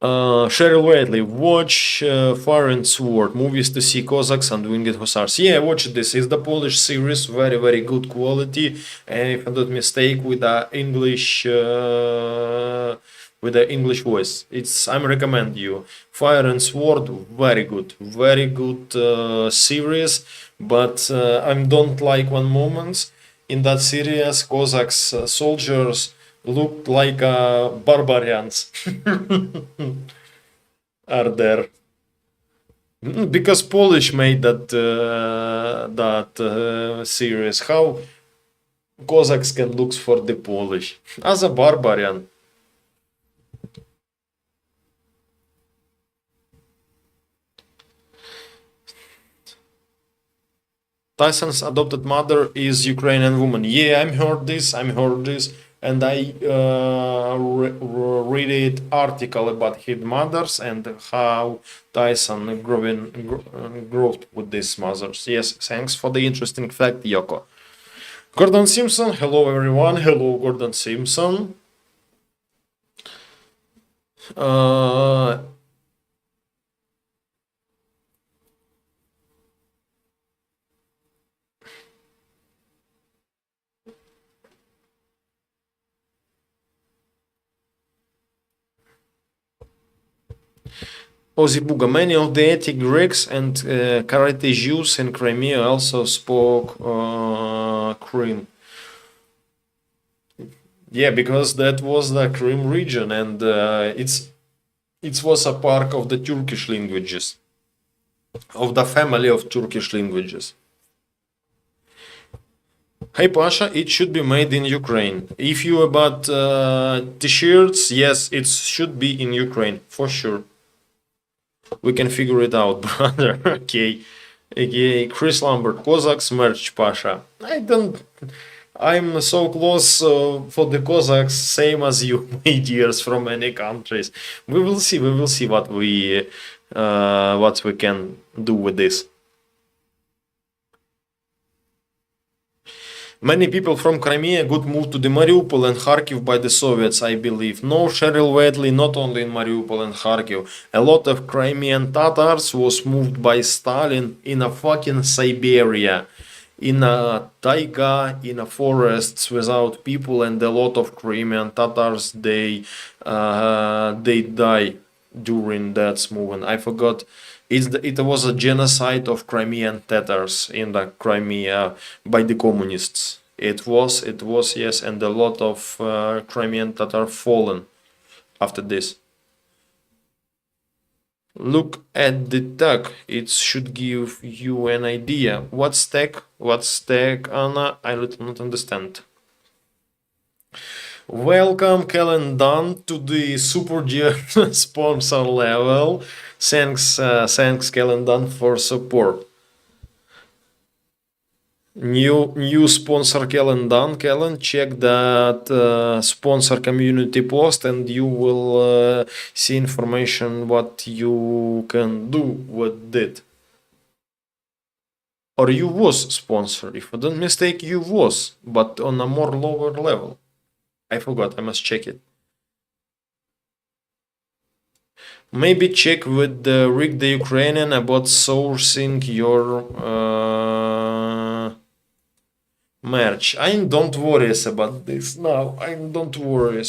Cheryl Whiteley, watch Fire and Sword, movies to see Cossacks and Winged Hussars. Yeah, watch this. It's the Polish series, very, very good quality. And if I'm not mistake, with the English voice. I'm recommend you. Fire and Sword, very good series. But I don't like one moment in that series. Cossacks soldiers looked like barbarians are there. Because Polish made that series. How Cossacks can look for the Polish as a barbarian? Tyson's adopted mother is Ukrainian woman. Yeah, I'm heard this, and I read it article about his mothers and how Tyson growth with these mothers. Yes, thanks for the interesting fact, Yoko. Gordon Simpson, hello everyone, hello Gordon Simpson. Ozibuga, many of the ethnic Greeks and Karate Jews in Crimea also spoke Krim. Yeah, because that was the Krim region, and it was a part of the Turkish languages, of the family of Turkish languages. Hey Pasha, it should be made in Ukraine. If you about t-shirts, yes, it should be in Ukraine for sure. We can figure it out, brother. Okay. Chris Lambert, Cossacks merch, Pasha. I'm so close for the Cossacks, same as you, my dears, from many countries. We will see what we can do with this. Many people from Crimea got moved to the Mariupol and Kharkiv by the Soviets, I believe. No, Cheryl Whiteley, not only in Mariupol and Kharkiv. A lot of Crimean Tatars was moved by Stalin in a fucking Siberia, in a taiga, in a forests without people, and a lot of Crimean Tatars they die during that movement. I forgot. It was a genocide of Crimean Tatars in the Crimea by the communists. It was, yes, and a lot of Crimean Tatar fallen after this. Look at the tag. It should give you an idea. What's tag? Anna? I do not understand. Welcome, Kellen Dunn, to the Super Dear sponsor level. Thanks, Kellen Dunn, for support. New sponsor, Kellen Dunn. Kellen, check that sponsor community post, and you will see information what you can do with it. Or you was sponsor. If I don't mistake, you was, but on a more lower level. I forgot, I must check it. Maybe check with Rick the Ukrainian about sourcing your merch. I don't worry about this now. I don't worry.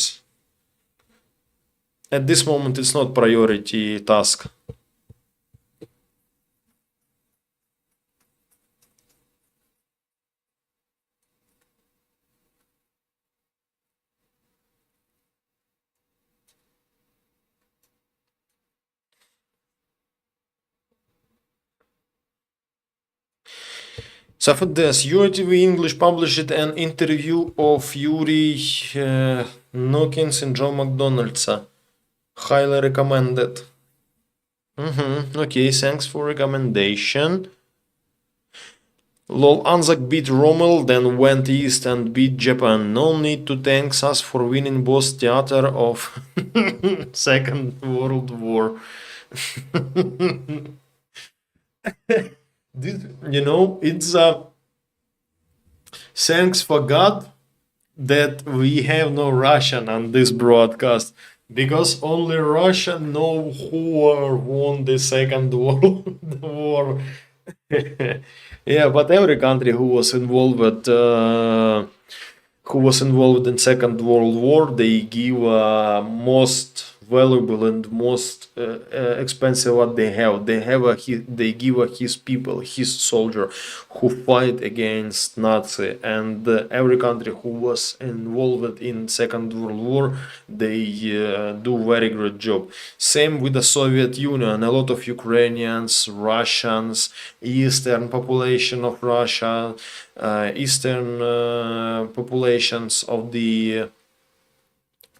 At this moment, it's not priority task. So for this, UATV English published an interview of Yuri Nokins and Joe McDonald's. Highly recommended. Okay, thanks for recommendation. Lol, Anzac beat Rommel, then went east and beat Japan. No need to thank us for winning both theater of Second World War. It's thanks for God that we have no Russian on this broadcast. Because only Russia know who won the Second World War. Yeah, but every country who was involved in Second World War, they give most valuable and most expensive what they have. They give his people, his soldier, who fight against Nazi, and every country who was involved in Second World War, they do very great job. Same with the Soviet Union. A lot of Ukrainians, Russians, Eastern population of Russia, Eastern populations of the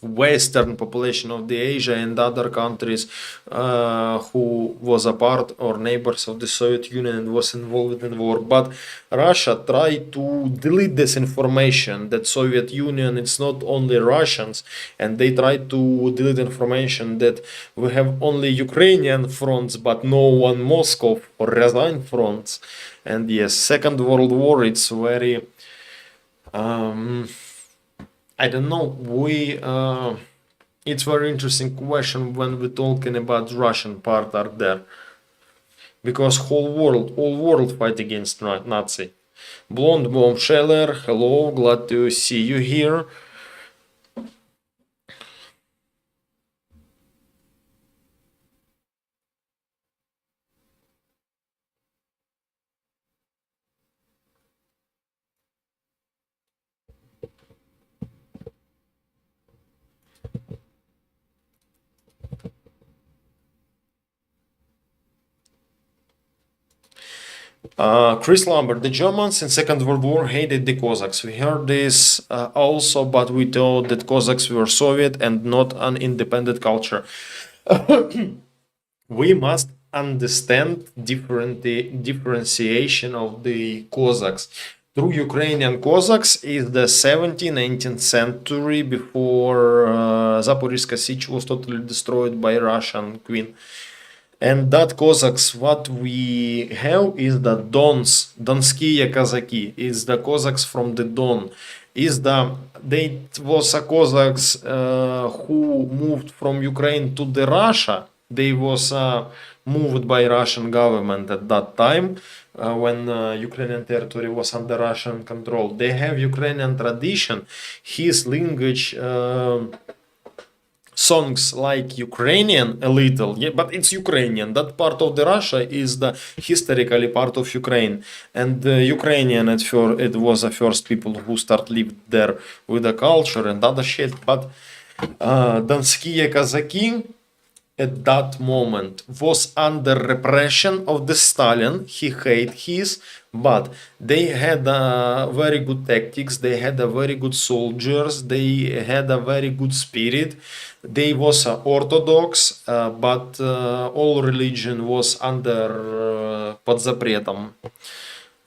Western population of the Asia and other countries who was a part or neighbors of the Soviet Union and was involved in war. But Russia tried to delete this information that Soviet Union it's not only Russians, and they tried to delete information that we have only Ukrainian fronts but no one Moscow or Ryazan fronts. And yes, Second World War it's very I don't know. It's very interesting question when we're talking about Russian part are there, because all world fight against Nazi. Blonde Bomb Scheller, hello, glad to see you here. Chris Lambert, the Germans in Second World War hated the Cossacks. We heard this also, but we thought that Cossacks were Soviet and not an independent culture. We must understand differentiation of the Cossacks. True Ukrainian Cossacks is the 17th, 18th century before Zaporizhzhia Sich was totally destroyed by Russian Queen. And that Cossacks, what we have is the Dons, Donskие казаки, is the Cossacks from the Don. They was a Cossacks who moved from Ukraine to the Russia. They was moved by Russian government at that time when Ukrainian territory was under Russian control. They have Ukrainian tradition, his language. Songs like Ukrainian a little, yeah, but it's Ukrainian. That part of the Russia is the historically part of Ukraine, and Ukrainian at first it was the first people who start lived there with the culture and other shit. But Donskие казаки at that moment was under repression of the Stalin. He hate his, but they had very good tactics. They had a very good soldiers. They had a very good spirit. They was Orthodox, but all religion was under под запретом.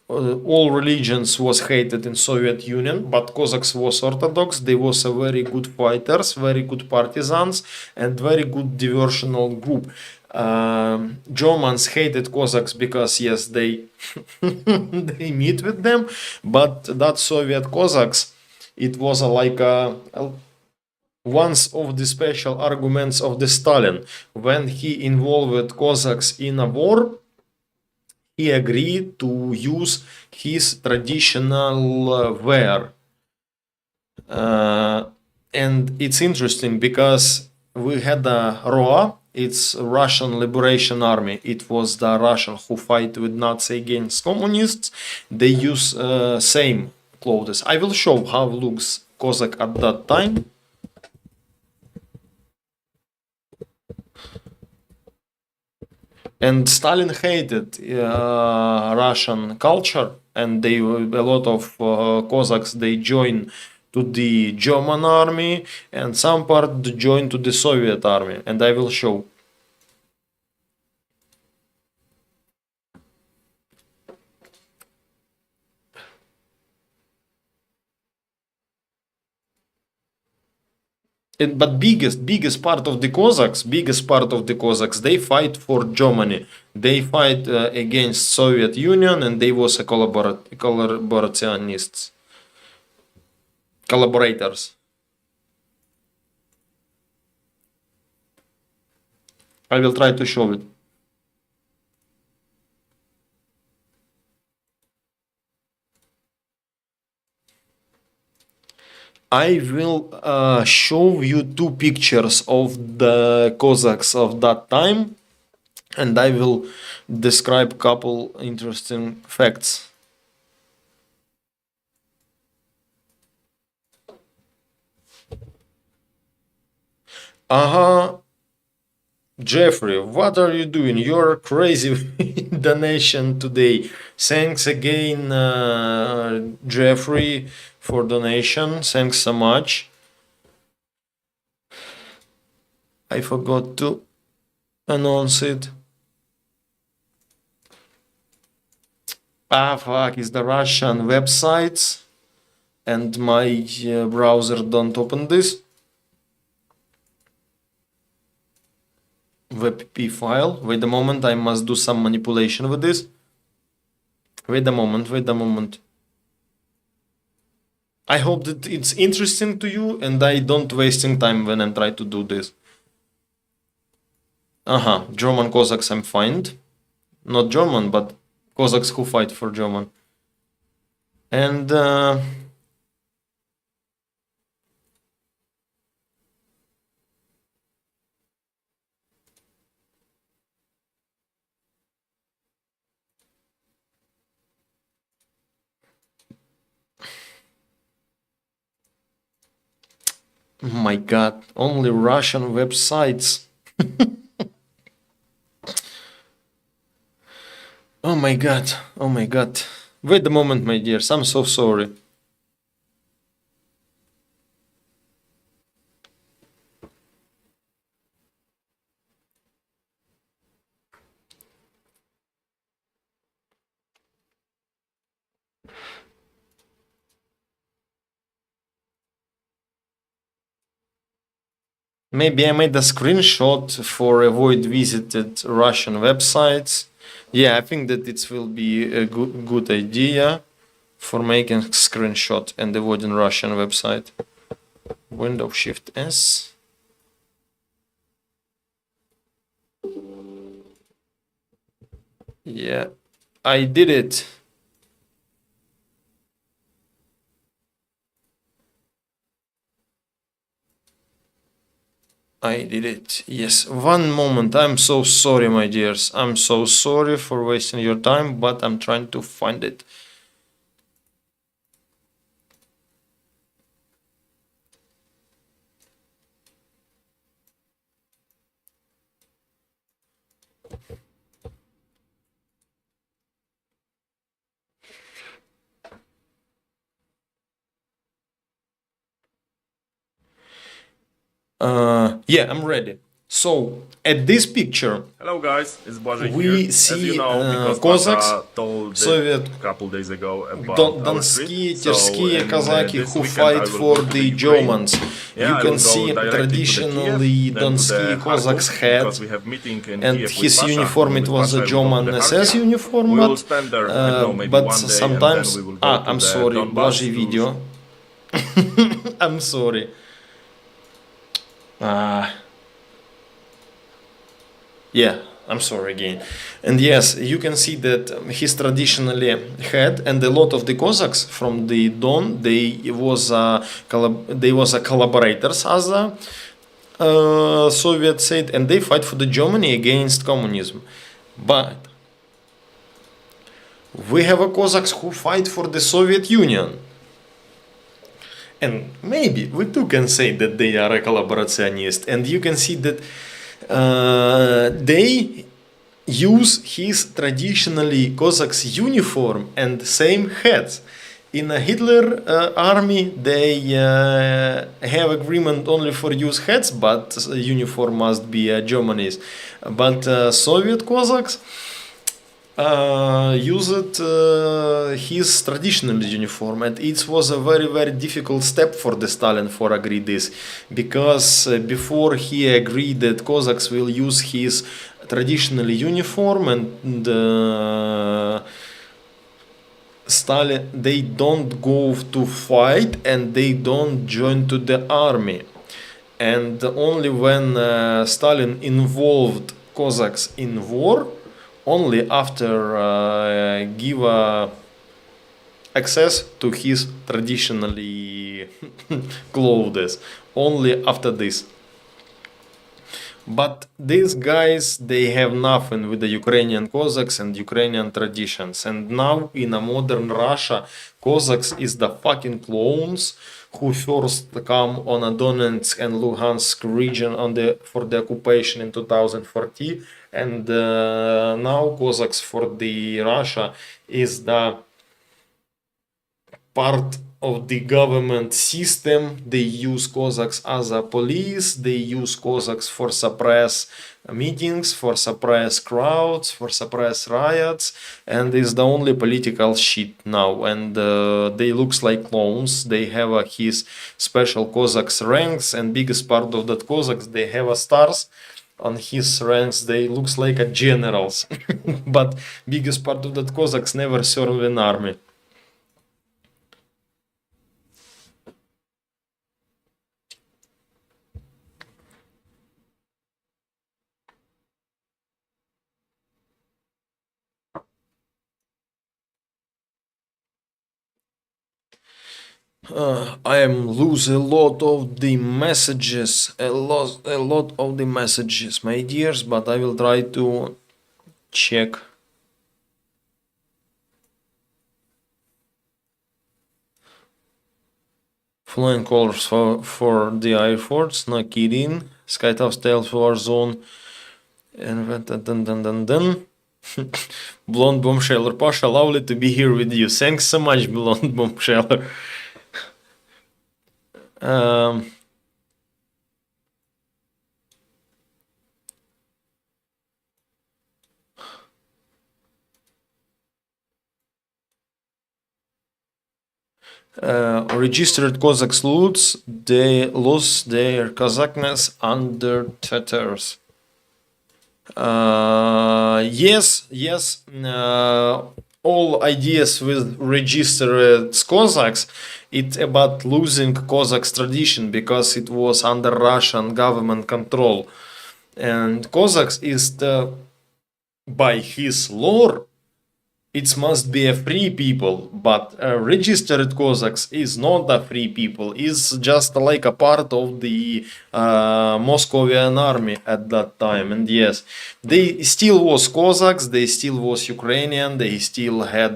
All religions was hated in Soviet Union, but Cossacks was Orthodox. They was a very good fighters, very good partisans, and very good diversional group. Germans hated Cossacks because yes, they they meet with them, but that Soviet Cossacks, it was like one of the special arguments of the Stalin when he involved Cossacks in a war. He agreed to use his traditional wear. And it's interesting because we had the ROA, it's Russian Liberation Army. It was the Russian who fight with Nazi against communists. They use same clothes. I will show how looks Cossack at that time. And Stalin hated Russian culture, and a lot of Cossacks they joined to the German army, and some part joined to the Soviet army, and I will show. But biggest part of the Cossacks, they fight for Germany. They fight against Soviet Union, and they was a collaborators. I will try to show it. I will show you two pictures of the Cossacks of that time, and I will describe couple interesting facts. Jeffrey, what are you doing? You're crazy with donation today. Thanks again, Jeffrey, for donation. Thanks so much. I forgot to announce it. Fuck, it's the Russian websites, and my browser don't open this. WebP file. Wait a moment, I must do some manipulation with this. Wait a moment. I hope that it's interesting to you and I don't wasting time when I'm trying to do this. German Cossacks I'm find. Not German, but Cossacks who fight for German. And oh my god, only Russian websites. Oh my god. Wait a moment, my dears, I'm so sorry. Maybe I made a screenshot for avoid visited Russian websites. Yeah, I think that it will be a good idea for making screenshot and avoiding Russian website. Windows Shift S. Yeah, I did it. I did it. Yes, one moment. I'm so sorry, my dears. I'm so sorry for wasting your time, but I'm trying to find it. Yeah, I'm ready. So at this picture, Hello guys, it's Błażej we here. see As you know, because Cossacks, Pasha told Soviet, a couple days ago about our Donskие, trip. Terskие Казаки This who weekend fight I will for go to the Ukraine. Germans. Yeah, You I can will go see directly to the traditionally Kiev, then to Donskие the Cossacks Kharkov, had, because we have meeting in and Kiev with his Pasha, uniform, and it with was a Pasha I will go German to the SS Kharkiv. uniform, We will spend there, I don't know, maybe but one day, sometimes, and then we will go to I'm the sorry, Donbas Błażej to video. I'm sorry. Yeah, I'm sorry again. And yes, you can see that he's traditionally had, and a lot of the Cossacks from the Don, they was a collaborators as a Soviet said, and they fight for the Germany against communism. But we have a Cossacks who fight for the Soviet Union. And maybe we too can say that they are a collaborationist, and you can see that they use his traditionally Cossacks uniform and same hats. In a Hitler army, they have agreement only for use hats, but uniform must be Germany's. But Soviet Cossacks used his traditional uniform, and it was a very difficult step for the Stalin for agree this, because before he agreed that Cossacks will use his traditional uniform, and Stalin, they don't go to fight and they don't join to the army. And only when Stalin involved Cossacks in war only after give access to his traditionally clothes. Only after this. But these guys, they have nothing with the Ukrainian Cossacks and Ukrainian traditions. And now in a modern Russia, Cossacks is the fucking clones who first come on a Donetsk and Luhansk region for the occupation in 2014. And now Cossacks for the Russia is the part of the government system. They use Cossacks as a police, they use Cossacks for suppress meetings, for suppress crowds, for suppress riots, and is the only political shit now. And they looks like clones. They have his special Cossacks ranks, and biggest part of that Cossacks, they have a stars on his ranks. They looks like a generals. But biggest part of that Cossacks never serve in army. I am lose a lot of the messages, a lot of the messages, my dears, but I will try to check. Flying colors for the Air Force, no kidding. Skytown Stealth War Zone, and then. Blonde Bombsheller, Pasha, lovely to be here with you. Thanks so much, Blonde Bombsheller. Registered Cossack sloots, they lost their Kazakhnas under Tatars. Yes. All ideas with registered Cossacks, it's about losing Cossacks tradition because it was under Russian government control. And Cossacks is by his lore, it must be a free people, but registered Cossacks is not a free people. It's just like a part of the Moscovian army at that time. And yes, they still was Cossacks, they still was Ukrainian, they still had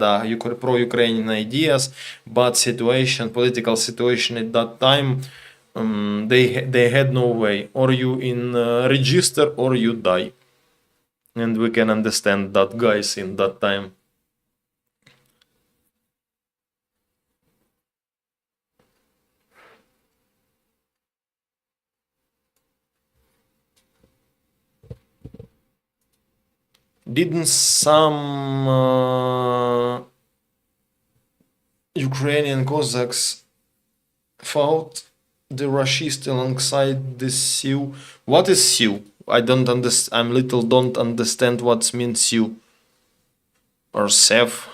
pro-Ukrainian ideas, but political situation at that time, they had no way. Or you in register or you die. And we can understand that guys in that time. Didn't some Ukrainian Cossacks fought the Russians alongside the Sioux? What is Sioux? I don't understand. Don't understand what means Sioux or Sev.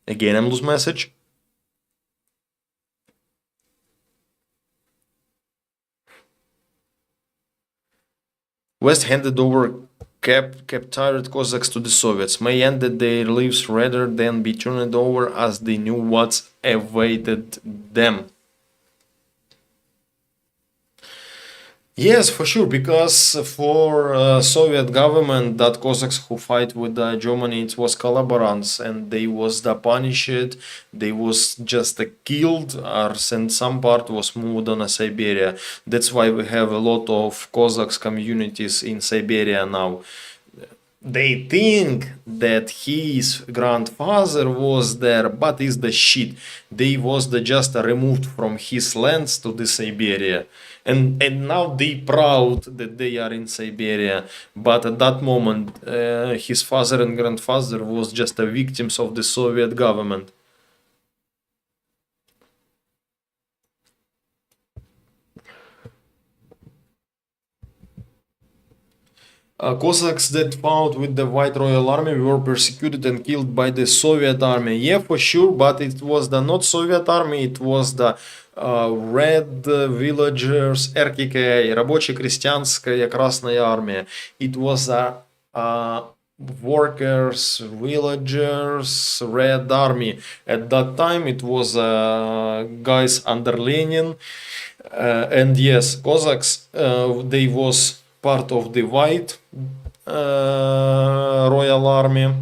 Again, I'm lose message. West handed over captured Cossacks to the Soviets, may ended their lives rather than be turned over as they knew what awaited them. Yes, for sure, because for Soviet government, that Cossacks who fight with Germany, it was collaborants, and they was punished, they was just killed, and some part was moved on Siberia. That's why we have a lot of Cossacks communities in Siberia now. They think that his grandfather was there, but is the shit. They was just removed from his lands to the Siberia. And now they proud that they are in Siberia, but at that moment his father and grandfather was just victims of the Soviet government. Cossacks that fought with the White Royal Army were persecuted and killed by the Soviet army. Yeah, for sure, but it was the not Soviet army, it was the Red Villagers, РКК, Рабоче-крестьянская Красная Армия. It was a workers, villagers, Red Army. At that time it was guys under Lenin. And yes, Cossacks, they was part of the White Royal Army.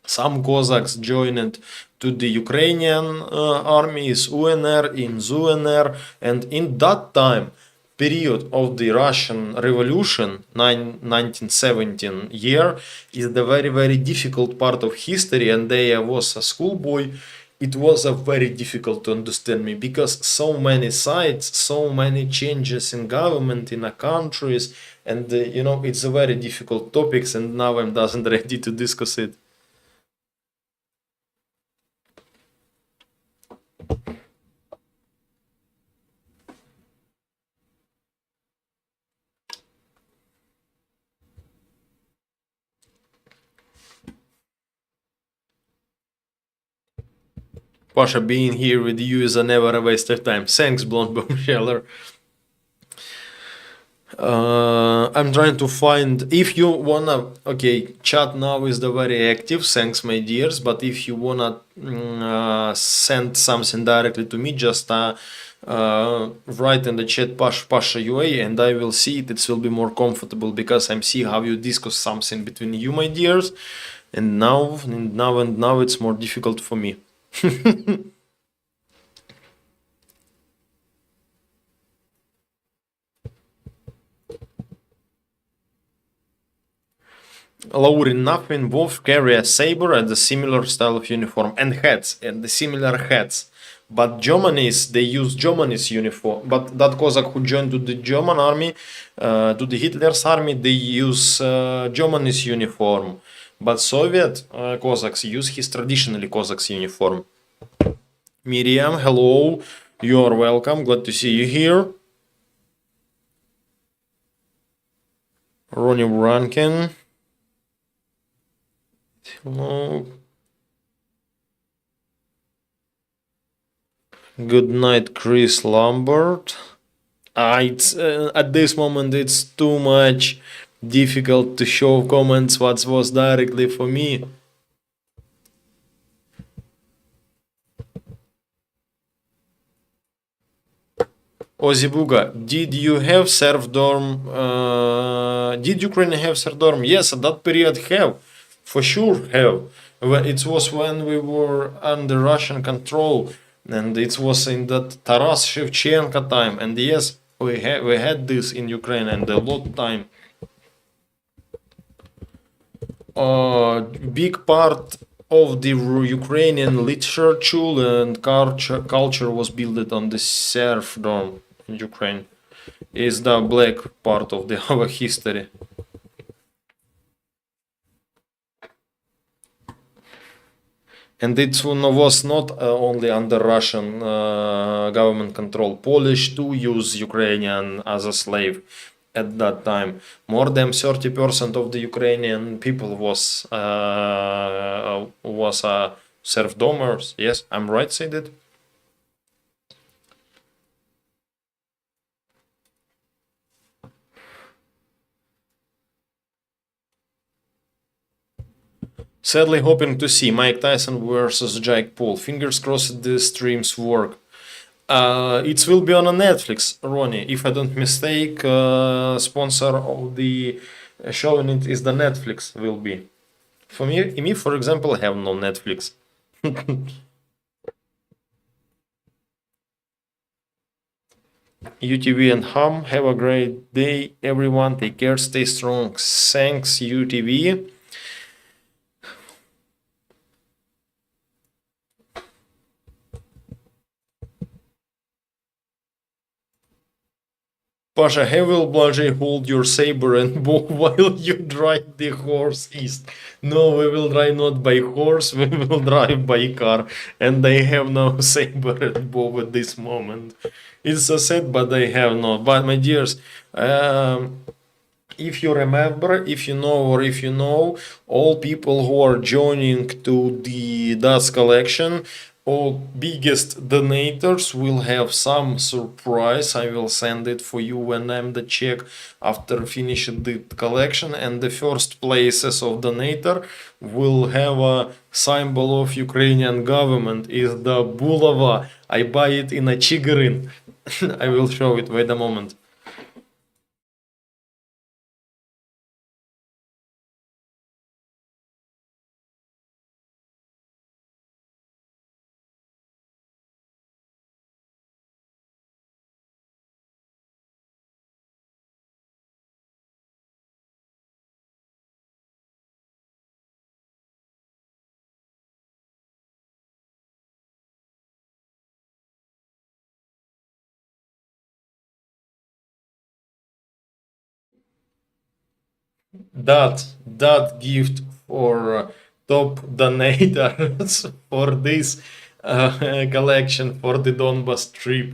Some Cossacks joined to the Ukrainian armies, UNR, in ZUNR, and in that time, period of the Russian Revolution, 1917 year, is the very, very difficult part of history, and I was a schoolboy. It was a very difficult to understand me because so many sides, so many changes in government in a countries, and it's a very difficult topics, and now I'm doesn't ready to discuss it. Pasha, being here with you is never a waste of time. Thanks, Blonde Bombsheller. I'm trying to find, if you wanna, okay, chat now is the very active, thanks my dears, but if you wanna send something directly to me, just write in the chat Pasha UA and I will see it. It will be more comfortable because I'm see how you discuss something between you, my dears, and now it's more difficult for me. Laurin, nothing both carry a saber and a similar style of uniform and hats and the similar hats. But Germany's, they use Germany's uniform. But that Cossack who joined to the German army, to the Hitler's army, they use Germany's uniform. But Soviet Cossacks use his traditionally Cossacks uniform. Miriam, hello. You are welcome. Glad to see you here. Ronnie Rankin. Hello. Good night, Chris Lambert. It's at this moment it's too much difficult to show comments what was directly for me. Ozibuga, did you have serfdom? Did Ukraine have serfdom? Yes, at that period have. For sure have. It was when we were under Russian control, and it was in that Taras Shevchenko time. And yes, we had this in Ukraine and a lot time. Big part of the Ukrainian literature and culture was built on the serfdom in Ukraine. Is the black part of our history. And it was not only under Russian government control. Polish too use Ukrainian as a slave at that time. More than 30% of the Ukrainian people was serfdomers. Yes, I'm right, say that. Sadly hoping to see Mike Tyson versus Jake Paul. Fingers crossed the streams work. It will be on a Netflix, Ronnie. If I don't mistake, sponsor of the showing it is the Netflix will be. For me, for example, I have no Netflix. UTV and Ham, have a great day, everyone. Take care, stay strong. Thanks, UTV. Pasha, how will Blanje hold your saber and bow while you drive the horse east? No, we will drive not by horse, we will drive by car. And I have no saber and bow at this moment. It's a sad, but I have no. But my dears, if you remember, if you know, all people who are joining to the DAS collection, all biggest donators will have some surprise. I will send it for you when I'm the check after finishing the collection, and the first places of donator will have a symbol of Ukrainian government is the bulava. I buy it in a Chigirin. I will show it. Wait a moment. That gift for top donators for this collection for the Donbas trip.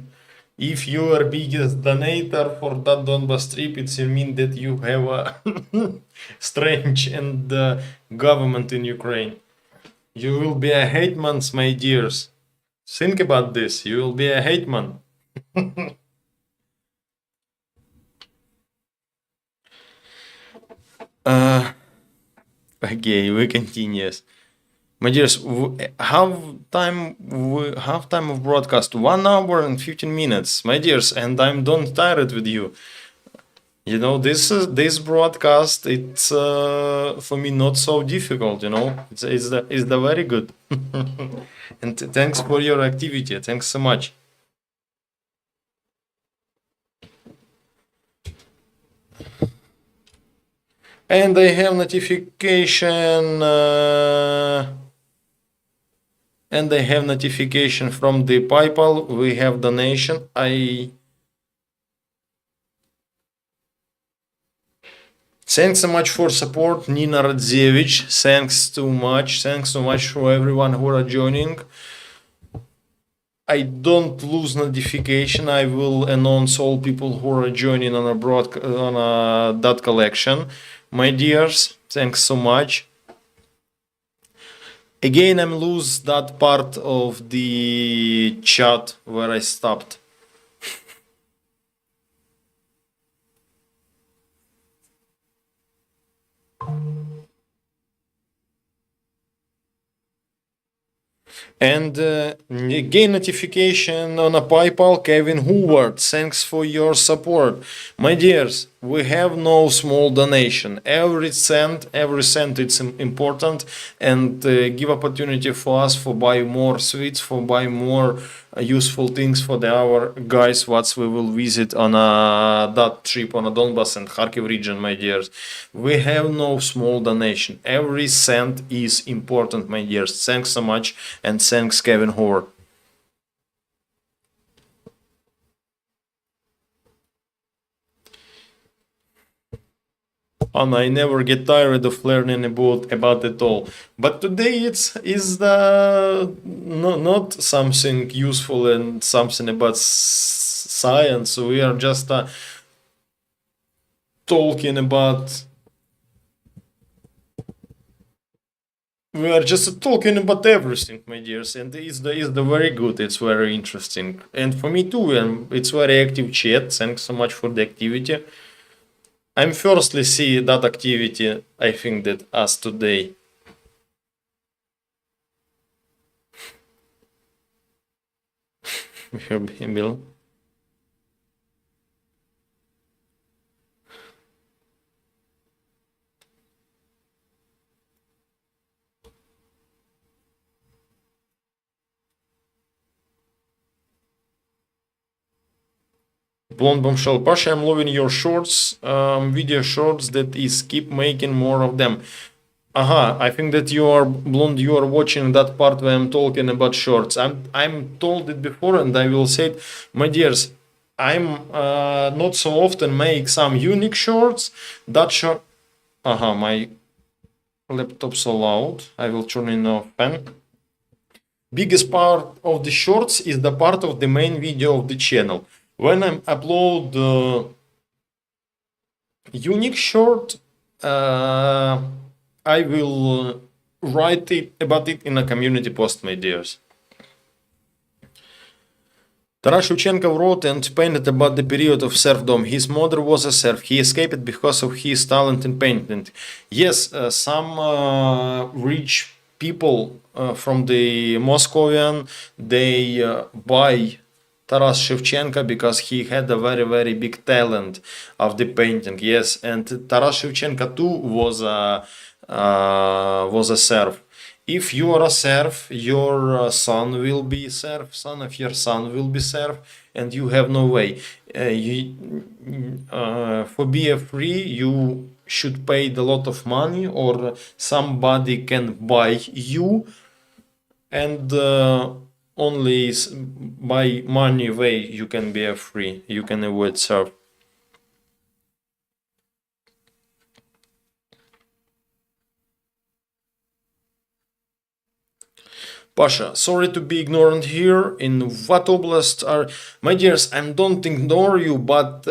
If you are biggest donator for that Donbas trip, it means that you have a strange and government in Ukraine. You will be a hetman, my dears. Think about this. You will be a hetman. Okay, we continue. My dears, have time of broadcast 1 hour and 15 minutes, my dears, and I'm don't tired with you. You know, this broadcast. It's for me not so difficult. You know, it's the very good. And thanks for your activity. Thanks so much. And I have notification. And I have notification from the PayPal. We have donation. Thanks so much for support, Nina Radzevich. Thanks too much. Thanks so much for everyone who are joining. I don't lose notification. I will announce all people who are joining on that collection. My dears, thanks so much. Again, I'm lose that part of the chat where I stopped. And again, notification on a PayPal, Kevin Howard. Thanks for your support. My dears, we have no small donation. Every cent it's important, and give opportunity for us for buy more sweets, for buy more useful things for our guys what we will visit on that trip on a Donbas and Kharkiv region, my dears. We have no small donation. Every cent is important, my dears. Thanks so much, and thanks Kevin Howard. And I never get tired of learning about it all. But today is the not something useful and something about science. We are just talking about. We are just talking about everything, my dears, and it's the very good. It's very interesting, and for me too. And it's very active chat. Thanks so much for the activity. I'm firstly see that activity. I think that as today. Bill. Blonde Bombshell Pasha, I'm loving your shorts, video shorts. That is, keep making more of them. I think that you are blonde. You are watching that part where I'm talking about shorts. I'm told it before, and I will say it, my dears. I'm not so often make some unique shorts. That short. My laptop so loud. I will turn in off fan. Biggest part of the shorts is the part of the main video of the channel. When I upload unique short, I will write about it in a community post, my dears. Taras Shevchenko wrote and painted about the period of serfdom. His mother was a serf. He escaped because of his talent in painting. Yes, some rich people from the Moscovian, they buy Taras Shevchenko because he had a very, very big talent of the painting. Yes, and Taras Shevchenko too was a serf. If you are a serf, your son will be serf, son of your son will be serf, and you have no way. For being free, you should pay a lot of money, or somebody can buy you, and only by money way you can be free. You can avoid serf. Pasha, sorry to be ignorant here. In what oblast are... My dears, I don't ignore you, but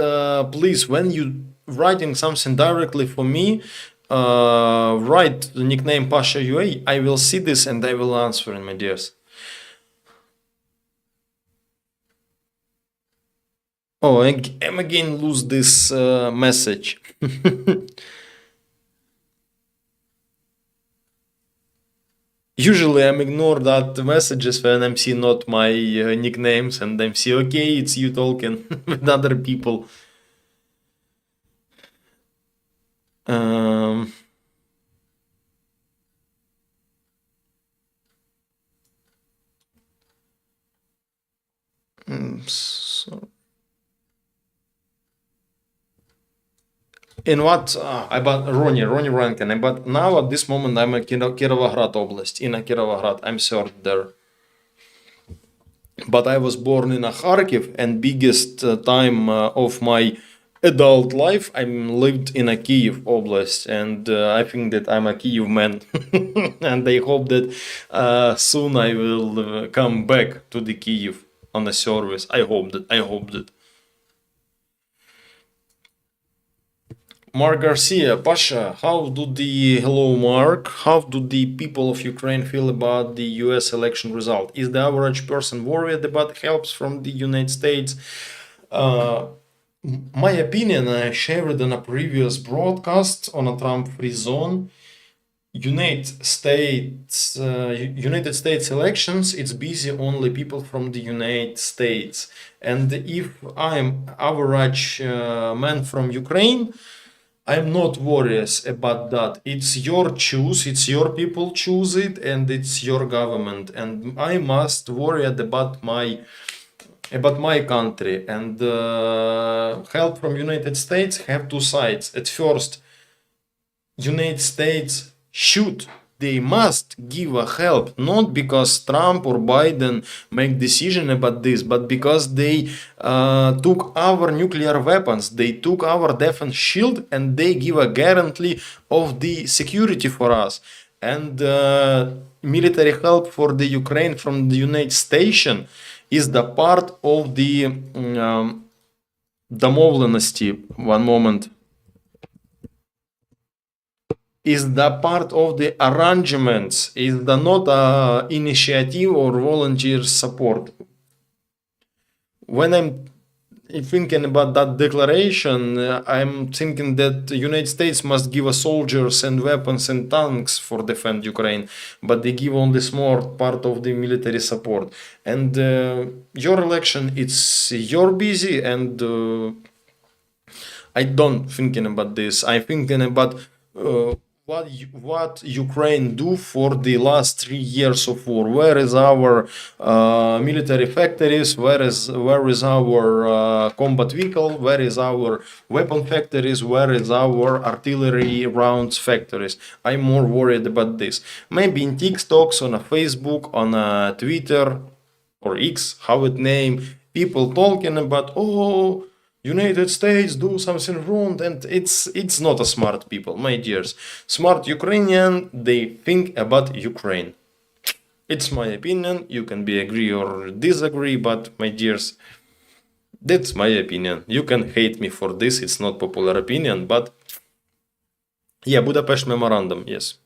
please, when you writing something directly for me, write the nickname Pasha UA. I will see this and I will answer, my dears. Oh, I'm again lose this message. Usually I'm ignore that messages when I'm see not my nicknames and I'm see okay, it's you talking with other people. So in what about Ronnie Rankin? But now at this moment I'm in Kirovograd Oblast, in a Kirovograd. I'm served there. But I was born in a Kharkiv, and biggest time of my adult life I lived in a Kiev Oblast, and I think that I'm a Kiev man, and I hope that soon I will come back to the Kiev on a service. I hope that. Mark Garcia, Pasha, hello Mark, how do the people of Ukraine feel about the US election result? Is the average person worried about helps from the United States? My opinion, I shared in a previous broadcast on a Trump-free zone. United States elections, it's busy only people from the United States. And if I'm average man from Ukraine, I'm not worried about that. It's your choose, it's your people choose it, and it's your government. And I must worry about my country. And help from United States have two sides. At first, United States they must give a help, not because Trump or Biden make decision about this, but because they took our nuclear weapons, they took our defense shield, and they give a guarantee of the security for us. And military help for the Ukraine from the United States is the part of the домовленности. One moment. Is the part of the arrangements, is the not initiative or volunteer support. When I'm thinking about that declaration, I'm thinking that the United States must give us soldiers and weapons and tanks for defend Ukraine, but they give only small part of the military support. And your election, it's your busy, and I don't thinking about this. I'm thinking about what Ukraine do for the last 3 years of war. Where is our military factories? Where is our combat vehicle? Where is our weapon factories? Where is our artillery rounds factories? I'm more worried about this. Maybe in TikToks, on a Facebook, on a Twitter or X, how it name, people talking about United States do something wrong, and it's not a smart people, my dears. Smart Ukrainian, they think about Ukraine. It's my opinion. You can be agree or disagree, but my dears, that's my opinion. You can hate me for this. It's not popular opinion, but yeah, Budapest Memorandum, yes.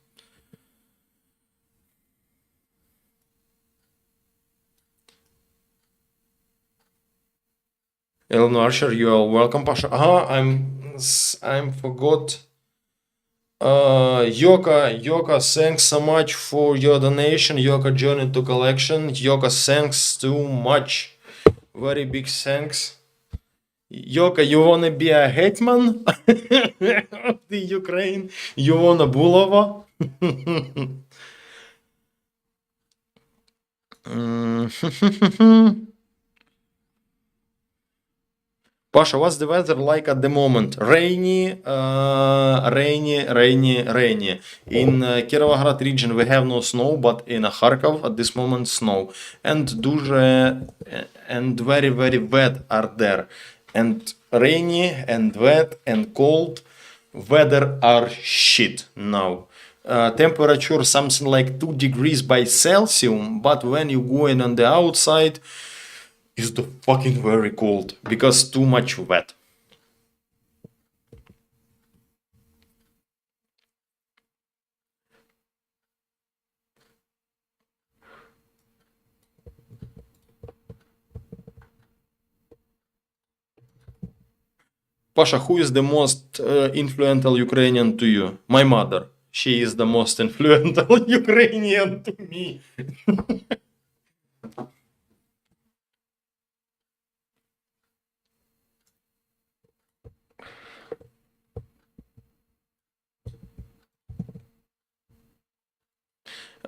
Eleanor Archer, you are welcome, Pasha. I'm forgot. Yoka, thanks so much for your donation. Yoka joined to collection. Yoka, thanks too much. Very big thanks. Yoka, you wanna be a hetman of the Ukraine? You wanna Bulova? Pasha, what's the weather like at the moment? Rainy, rainy. In Kirovohrad region we have no snow, but in Kharkov at this moment snow. And and very wet are there. And rainy and wet and cold weather are shit now. Temperature something like 2 degrees by Celsius, but when you go in on the outside, is the fucking very cold because too much wet. Pasha, who is the most influential Ukrainian to you? My mother. She is the most influential Ukrainian to me.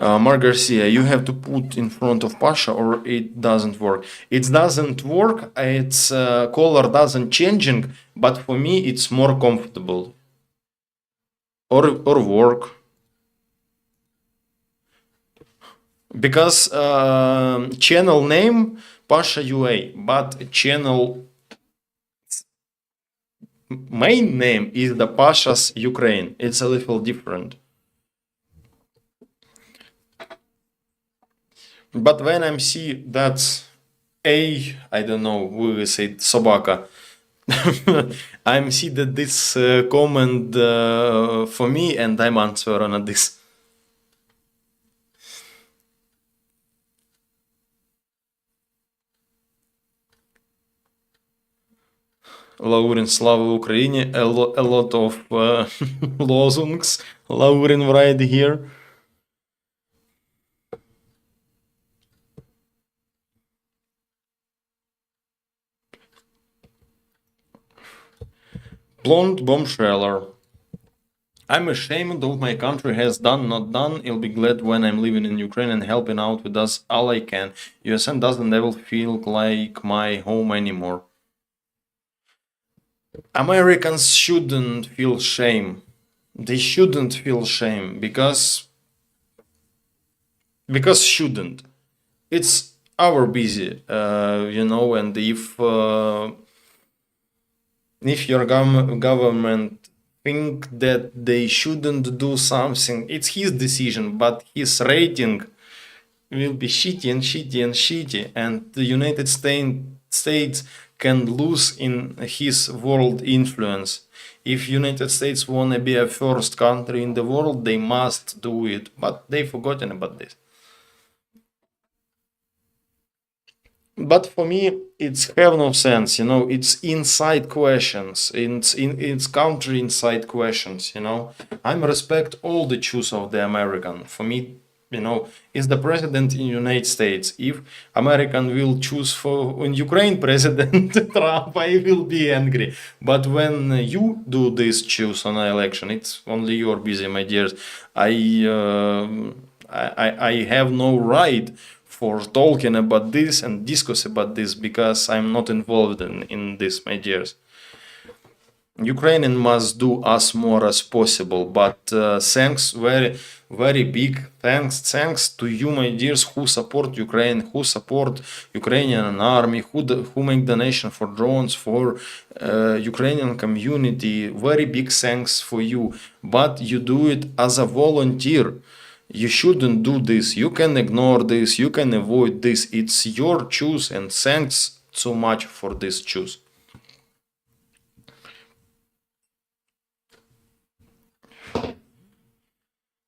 Mark Garcia, you have to put in front of Pasha or it doesn't work. It doesn't work, its color doesn't changing, but for me it's more comfortable. Or work. Because channel name Pasha UA, but channel main name is the Pasha's Ukraine. It's a little different. But when I see that I don't know, we will say Sobaka, I see that this comment for me and I'm answering on this. Laurin, Slava Ukraini, a lot of lozungs. Laurin right here. Blonde bombsheller. I'm ashamed of my country has done, not done. I'll be glad when I'm living in Ukraine and helping out with us all I can. USN doesn't ever feel like my home anymore. Americans shouldn't feel shame. They shouldn't feel shame because shouldn't. It's our busy, and if your government think that they shouldn't do something, it's his decision, but his rating will be shitty and shitty and shitty, and the United States can lose in his world influence. If United States wanna be a first country in the world, they must do it, but they've forgotten about this. But for me, it's have no sense, it's inside questions, it's country inside questions, I respect all the choice of the American. For me, is the president in United States. If American will choose for Ukraine president Trump, I will be angry. But when you do this choose on an election, it's only your busy, my dears. I have no right for talking about this and discuss about this because I'm not involved in this, my dears. Ukrainian must do as more as possible, but thanks, very big thanks to you, my dears, who support Ukraine, who support Ukrainian army, who make donation for drones, for Ukrainian community. Very big thanks for you, but you do it as a volunteer. You shouldn't do this. You can ignore this. You can avoid this. It's your choice, and thanks so much for this choice.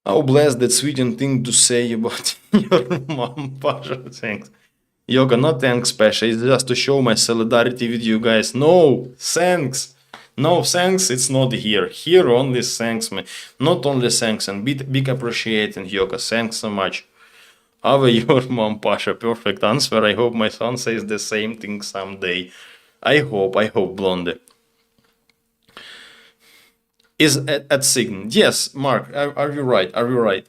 How blessed that sweet thing to say about your mom, Pasha. Thanks. Yoga, no thanks, Pasha. It's just to show my solidarity with you guys. No, thanks. No, thanks. It's not here. Here only thanks, me. Not only thanks and big appreciating, Yoga. Thanks so much. How are your mom, Pasha? Perfect answer. I hope my son says the same thing someday. I hope, Blonde. Is at Sign. Yes, Mark, are you right? Are you right?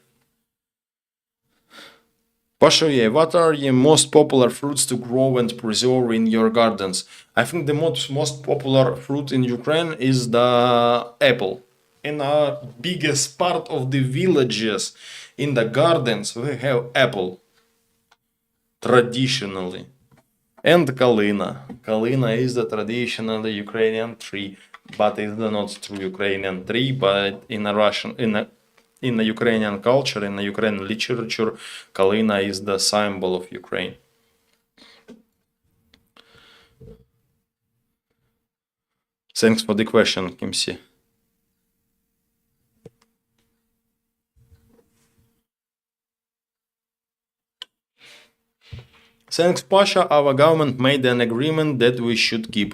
Pasha, what are the most popular fruits to grow and preserve in your gardens? I think the most popular fruit in Ukraine is the apple. In the biggest part of the villages, in the gardens, we have apple traditionally. And kalina. Kalina is the traditional Ukrainian tree, but it's not true Ukrainian tree, but in a Russian, in the Ukrainian culture, in the Ukrainian literature, kalina is the symbol of Ukraine. Thanks for the question, Kimsi. Thanks, Pasha. Our government made an agreement that we should keep.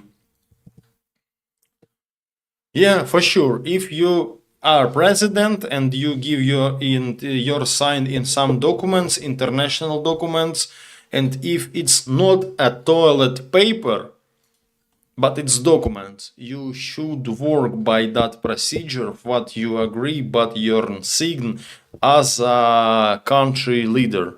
Yeah, for sure. If you are president and you give your sign in some documents, international documents, and if it's not a toilet paper, but it's documents, you should work by that procedure, what you agree, but your sign as a country leader.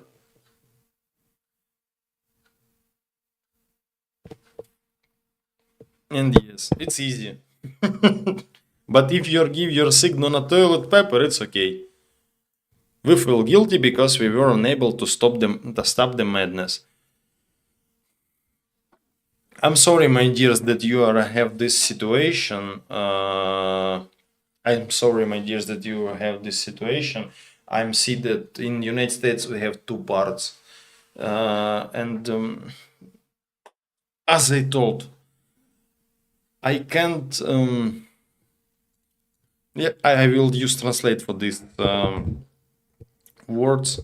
And yes, it's easy. But if you give your sign on a toilet paper, it's okay. We feel guilty because we were unable to stop the madness. I'm sorry, my dears, that you have this situation. I'm sorry, my dears, that you have this situation. I'm see that in United States we have two parts, and as I told, I can't. Yeah, I will use translate for these words.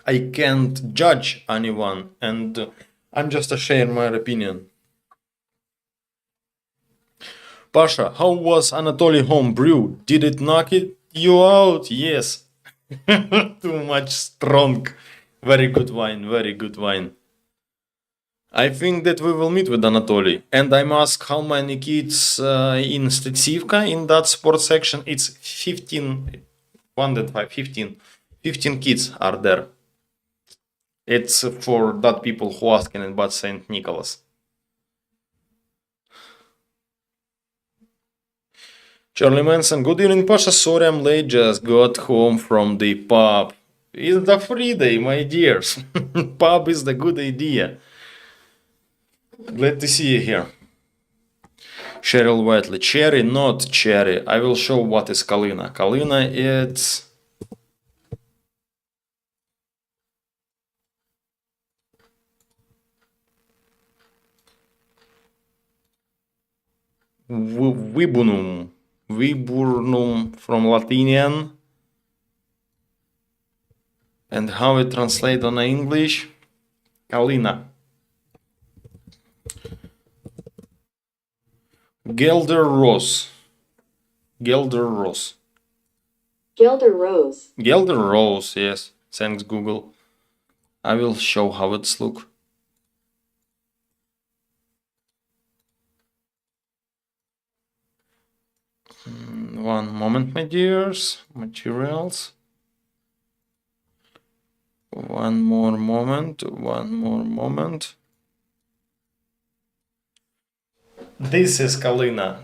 I can't judge anyone, and I'm just sharing my opinion. Pasha, how was Anatoly home brew? Did it knock you out? Yes. Too much strong. Very good wine, very good wine. I think that we will meet with Anatoly. And I'm asked how many kids in Stetsivka in that sports section. It's 15, 15. 15 kids are there. It's for that people who asking about St. Nicholas. Charlie Manson, good evening, Pasha. Sorry I'm late, just got home from the pub. It's the free day, my dears. Pub is the good idea. Glad to see you here. Cheryl Whiteley, cherry, not cherry. I will show what is Kalina. Kalina, it's... Viburnum. Viburnum from Latinian. And how it translates on English? Kalina. Gelder Rose. Gelder Rose. Gelder Rose. Gelder Rose, yes. Thanks, Google. I will show how it's look. One moment, my dears. Materials. One more moment. This is Kalina.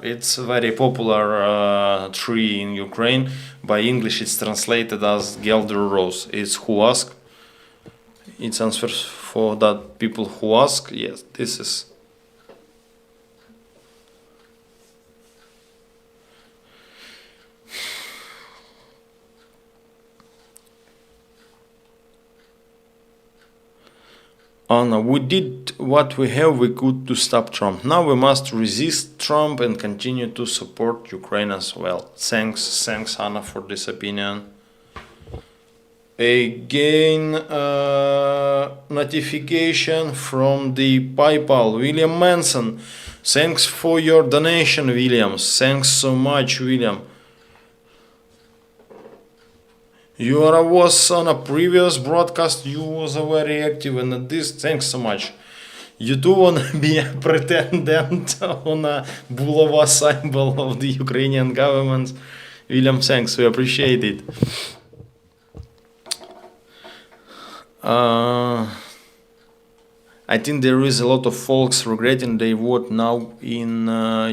It's a very popular tree in Ukraine. By English, it's translated as Gelder Rose. It's huask. It's answer for that people who ask. Yes, this is. Anna, we did what we could to stop Trump. Now we must resist Trump and continue to support Ukraine as well. Thanks, Anna, for this opinion. Again, notification from the PayPal. William Manson, thanks for your donation, Williams. Thanks so much, William. You was on a previous broadcast, you was very active in this, thanks so much. You do wanna be a pretendant on a bulava symbol of the Ukrainian government. William, thanks, we appreciate it. I think there is a lot of folks regretting their vote now in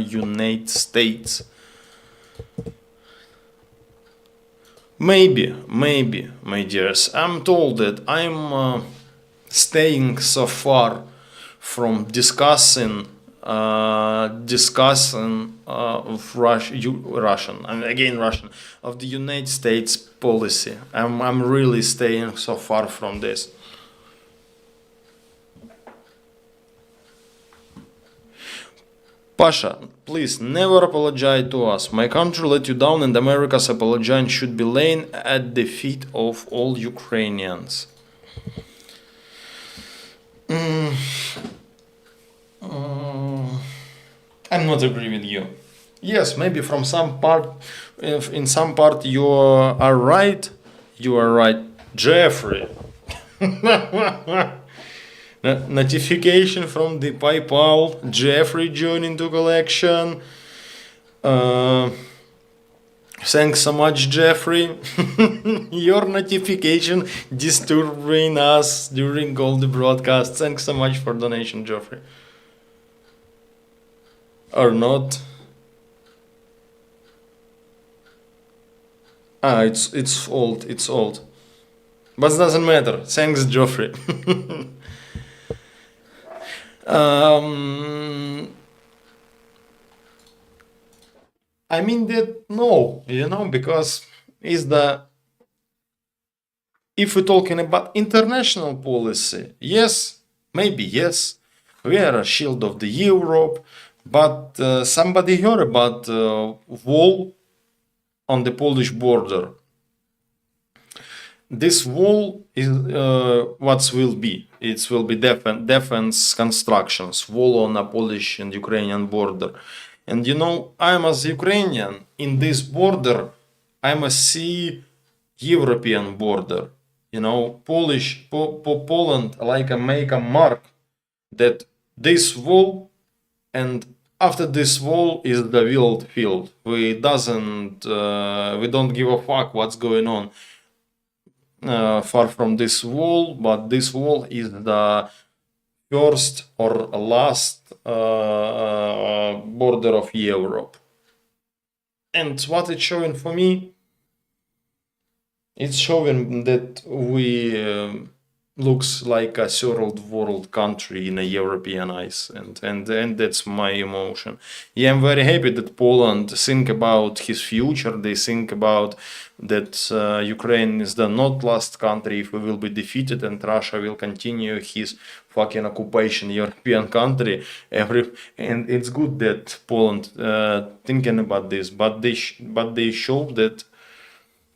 United States. Maybe, my dears. I'm told that I'm staying so far from discussing of Russian and again Russian of the United States policy. I'm really staying so far from this. Pasha, please never apologize to us. My country let you down and America's apology should be laying at the feet of all Ukrainians. I'm not agree with you. Yes, maybe from some part, in some part you are right. You are right, Jeffrey. Notification from the PayPal. Jeffrey joining the collection. Thanks so much, Jeffrey. Your notification disturbing us during all the broadcast. Thanks so much for donation, Jeffrey. Or not. It's old. It's old. But it doesn't matter. Thanks, Geoffrey. I mean that no, because is the if we're talking about international policy, yes, maybe yes, we are a shield of the Europe, but somebody heard about wall on the Polish border. This wall is what will be. It will be defense constructions, wall on a Polish and Ukrainian border. And I'm as Ukrainian, in this border, I must see European border. Poland like make a mark that this wall and after this wall is the wild field. We don't give a fuck what's going on far from this wall, but this wall is the first or last border of Europe. And what it's showing for me, it's showing that we looks like a third world country in a European eyes, and that's my emotion. Yeah, I'm very happy that Poland think about his future. They think about that Ukraine is the not last country if we will be defeated and Russia will continue his fucking occupation European country. And it's good that Poland thinking about this, but they show that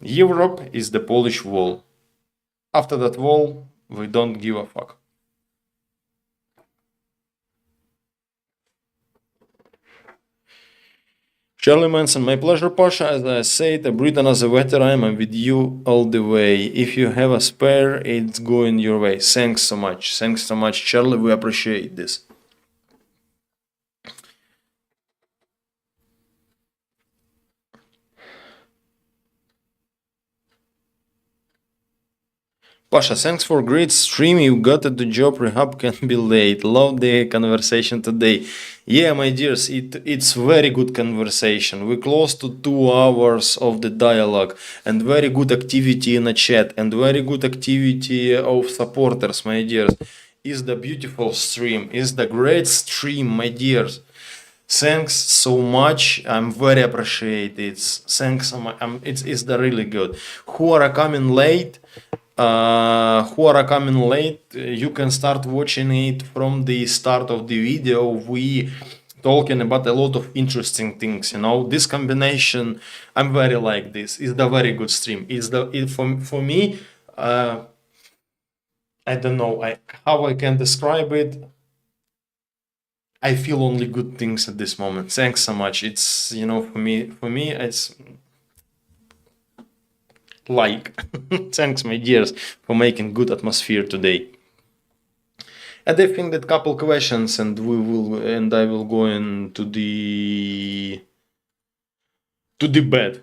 Europe is the Polish wall. After that wall, we don't give a fuck. Charlie Manson, my pleasure, Pasha. As I said, a Britain as a veteran, I'm with you all the way. If you have a spare, it's going your way. Thanks so much. Thanks so much, Charlie. We appreciate this. Pasha, thanks for great stream. You got it. The job rehab can be late. Love the conversation today. Yeah, my dears, it's very good conversation. We're close to 2 hours of the dialogue and very good activity in the chat and very good activity of supporters, my dears. Is the beautiful stream. Is the great stream, my dears. Thanks so much. I'm very appreciate it. Thanks so much. It's the really good. Who are coming late? who are coming late, you can start watching it from the start of the video. We talking about a lot of interesting things, you know. This combination, I'm very like this. It's the very good stream. For me, I don't know how I can describe it. I feel only good things at this moment. Thanks so much. It's, you know, for me, it's like thanks, my dears, for making good atmosphere today. And I think that couple questions, and I will go into the bed.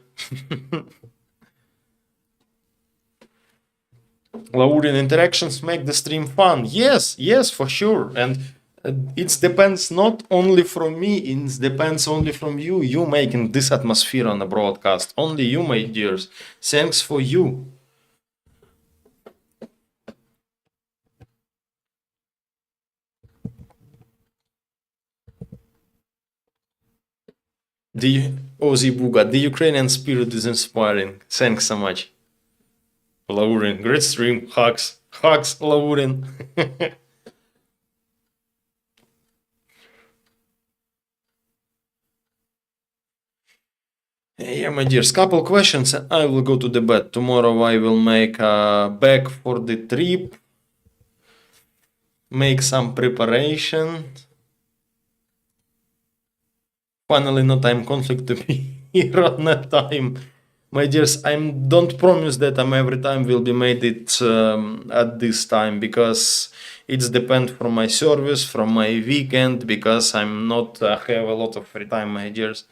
Laurin, interactions make the stream fun. Yes, for sure. And it depends not only from me, it depends only from you. You making this atmosphere on the broadcast. Only you, my dears. Thanks for you. Ozzy Buga, the Ukrainian spirit is inspiring. Thanks so much. Laurin, great stream. Hugs, Laurin. Yeah, my dears, couple questions and I will go to the bed. Tomorrow I will make a bag for the trip, make some preparation. Finally, no time conflict to be here on that time. My dears, I don't promise that I'm every time will be made it at this time, because it's depend from my service, from my weekend, because I'm not have a lot of free time, my dears.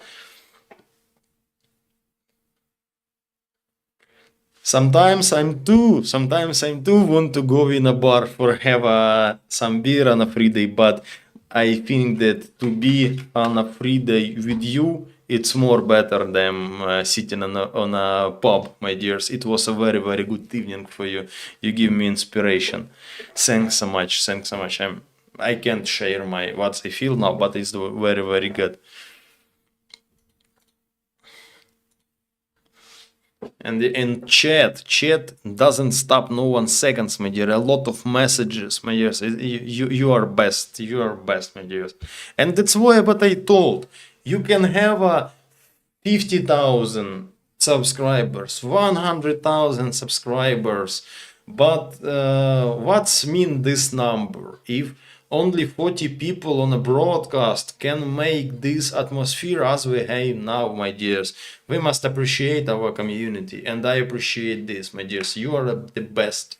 Sometimes I'm too want to go in a bar for have some beer on a free day, but I think that to be on a free day with you, it's more better than sitting on a pub, my dears. It was a very, very good evening for you. You give me inspiration. Thanks so much. I can't share what I feel now, but it's very, very good. And in chat doesn't stop no 1 seconds, my dear. A lot of messages, my dears. You are best. You are best, my dears. And that's why what I told. You can have a 50,000 subscribers, 100,000 subscribers. But what's mean this number? If only 40 people on a broadcast can make this atmosphere as we have now, my dears. We must appreciate our community, and I appreciate this, my dears. You are the best.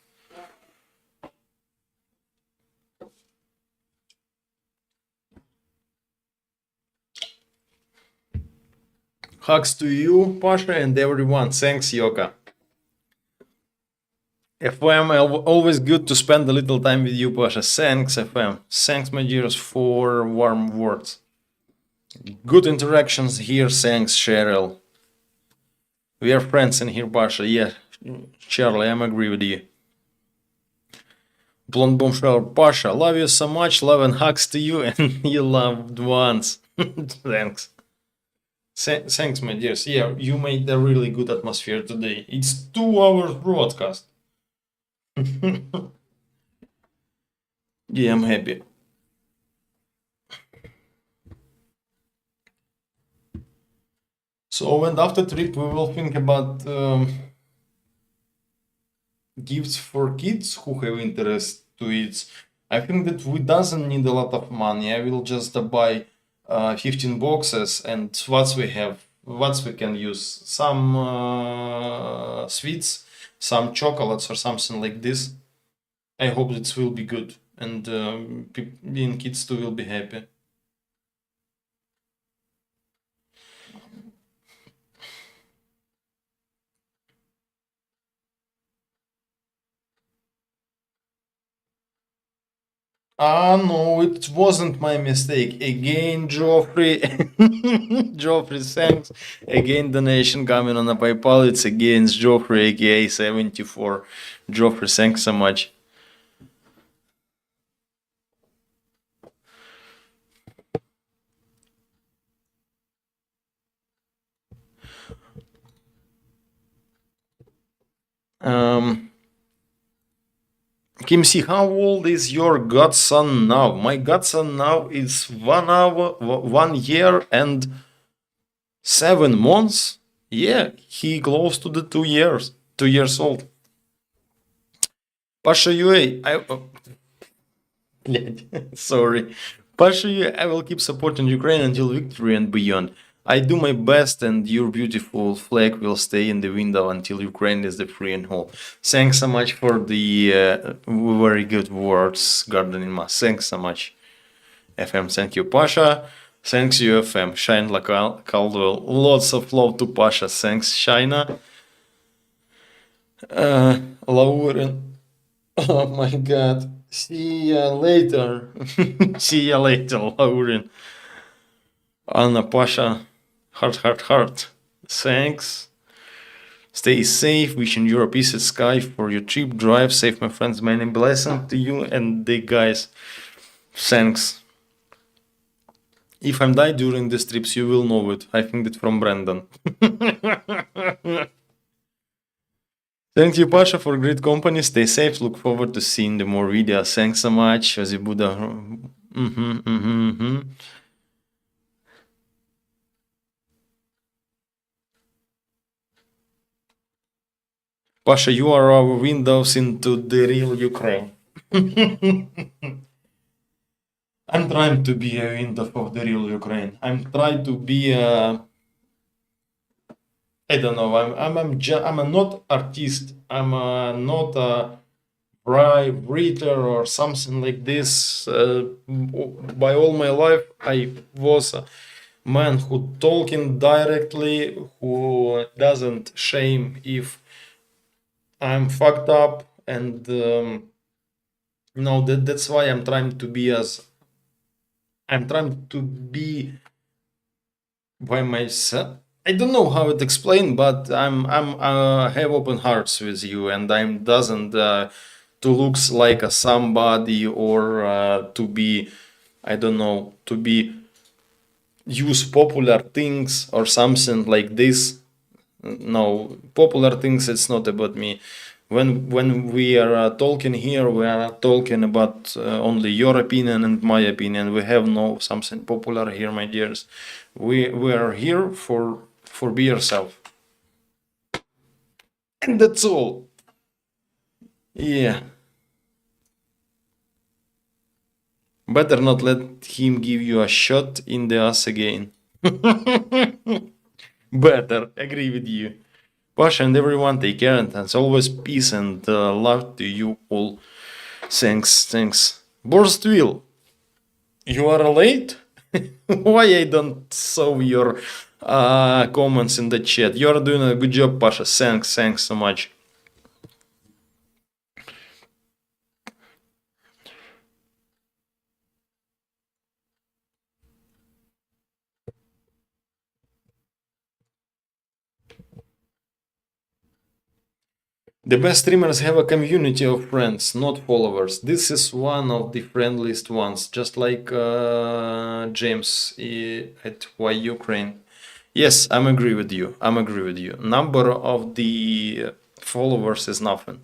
Hugs to you, Pasha, and everyone. Thanks, Yoka. FM, always good to spend a little time with you, Pasha. Thanks, FM. Thanks, my dears, for warm words. Good interactions here. Thanks, Cheryl. We are friends in here, Pasha. Yeah, Charlie, I'm agree with you. Blonde Bombshell, Pasha, love you so much. Love and hugs to you and your loved ones. Thanks. Thanks, my dears. Yeah, you made a really good atmosphere today. It's 2 hours broadcast. Yeah, I'm happy. So, and after trip, we will think about gifts for kids who have interest to it. I think that we doesn't need a lot of money. I will just buy 15 boxes, and what we can use, some sweets, some chocolates or something like this. I hope it will be good, and being kids too will be happy. No, it wasn't my mistake. Again, Joffrey. Joffrey, thanks. Again, donation coming on a PayPal. It's against Joffrey, aka 74. Joffrey, thanks so much. Kim C, how old is your godson now? My godson now is 1 year and 7 months. Yeah, he close to the 2 years. 2 years old. Pasha UA, sorry. Pasha UA, I will keep supporting Ukraine until victory and beyond. I do my best, and your beautiful flag will stay in the window until Ukraine is the free and whole. Thanks so much for the very good words, Garden Mas. Thanks so much, FM. Thank you, Pasha. Thanks you, FM. Shine like Caldwell. Lots of love to Pasha. Thanks, Shina. Lauren. Oh my God. See ya later. See ya later, Lauren. Anna, Pasha. Heart. Thanks. Stay safe. Wishing you a peace sky for your trip. Drive safe, my friends. Many blessings to you and the guys. Thanks. If I'm die during these trips, you will know it. I think that from Brandon. Thank you, Pasha, for great company. Stay safe. Look forward to seeing the more videos. Thanks so much, Ozibuda. Pasha, you are our windows into the real Ukraine. I'm trying to be a window of the real Ukraine. I'm trying to be a... I don't know. I'm a not artist. I'm not a writer or something like this. By all my life, I was a man who talking directly, who doesn't shame if I'm fucked up, and that's why I'm trying to be by myself. I don't know how it explain, but I'm have open hearts with you, and I'm doesn't to looks like a somebody or to be, I don't know, to be use popular things or something like this. No, popular things, it's not about me. When we are talking here, we are talking about only your opinion and my opinion. We have no something popular here, my dears. We are here for be yourself, and that's all. Yeah, better not let him give you a shot in the ass again. Better, agree with you. Pasha and everyone, take care, and as always, peace and love to you all. Thanks. Borstville, you are late? Why I don't saw your comments in the chat? You are doing a good job, Pasha. Thanks so much. The best streamers have a community of friends, not followers. This is one of the friendliest ones, just like James at WWII. Yes, I'm agree with you. Number of the followers is nothing.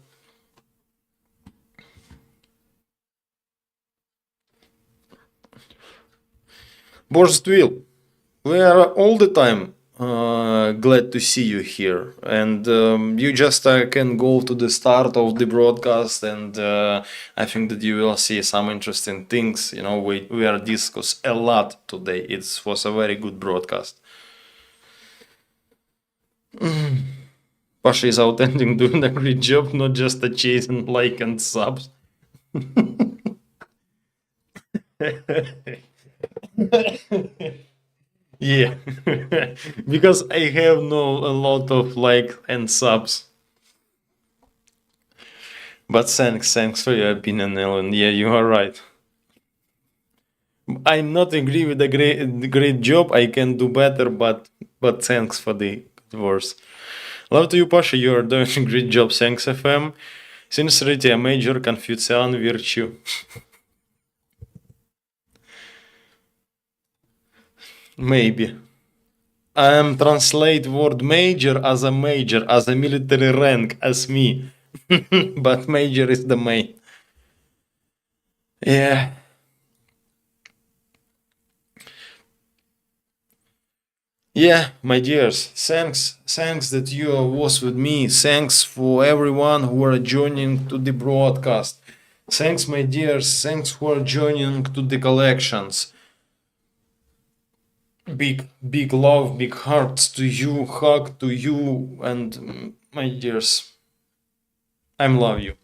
Borstville, we are all the time glad to see you here, and you just can go to the start of the broadcast, and I think that you will see some interesting things. You know, we are discuss a lot today. It was a very good broadcast. Pasha is outstanding, doing a great job, not just a chasing like and subs. Yeah, because I have a lot of like and subs. But thanks for your opinion, Ellen. Yeah, you are right. I'm not agree with the great job. I can do better, but thanks for the words. Love to you, Pasha. You are doing a great job. Thanks, FM. Sincerity, a major Confucian virtue. Maybe. I translate word major as a military rank as me, but major is the main. Yeah. Yeah, my dears, thanks that you was with me. Thanks for everyone who are joining to the broadcast. Thanks, my dears. Thanks for joining to the collections. Big love, big hearts to you, hug to you, and my dears, I'm love you.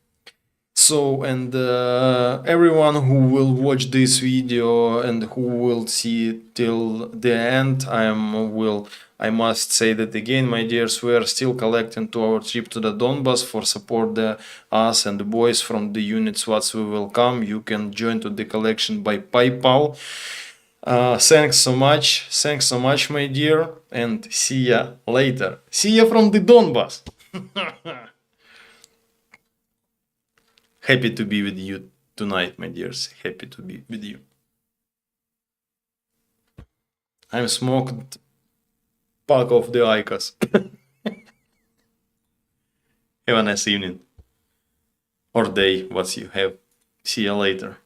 So, and everyone who will watch this video and who will see it till the end, I must say that again, my dears, we are still collecting to our trip to the Donbas for support us and the boys from the units what we will come. You can join to the collection by PayPal. Thanks so much, my dear, and see ya later. See ya from the Donbas. Happy to be with you tonight, my dears. Happy to be with you. I'm smoked pack of the Icos. Have a nice evening. Or day, what you have. See you later.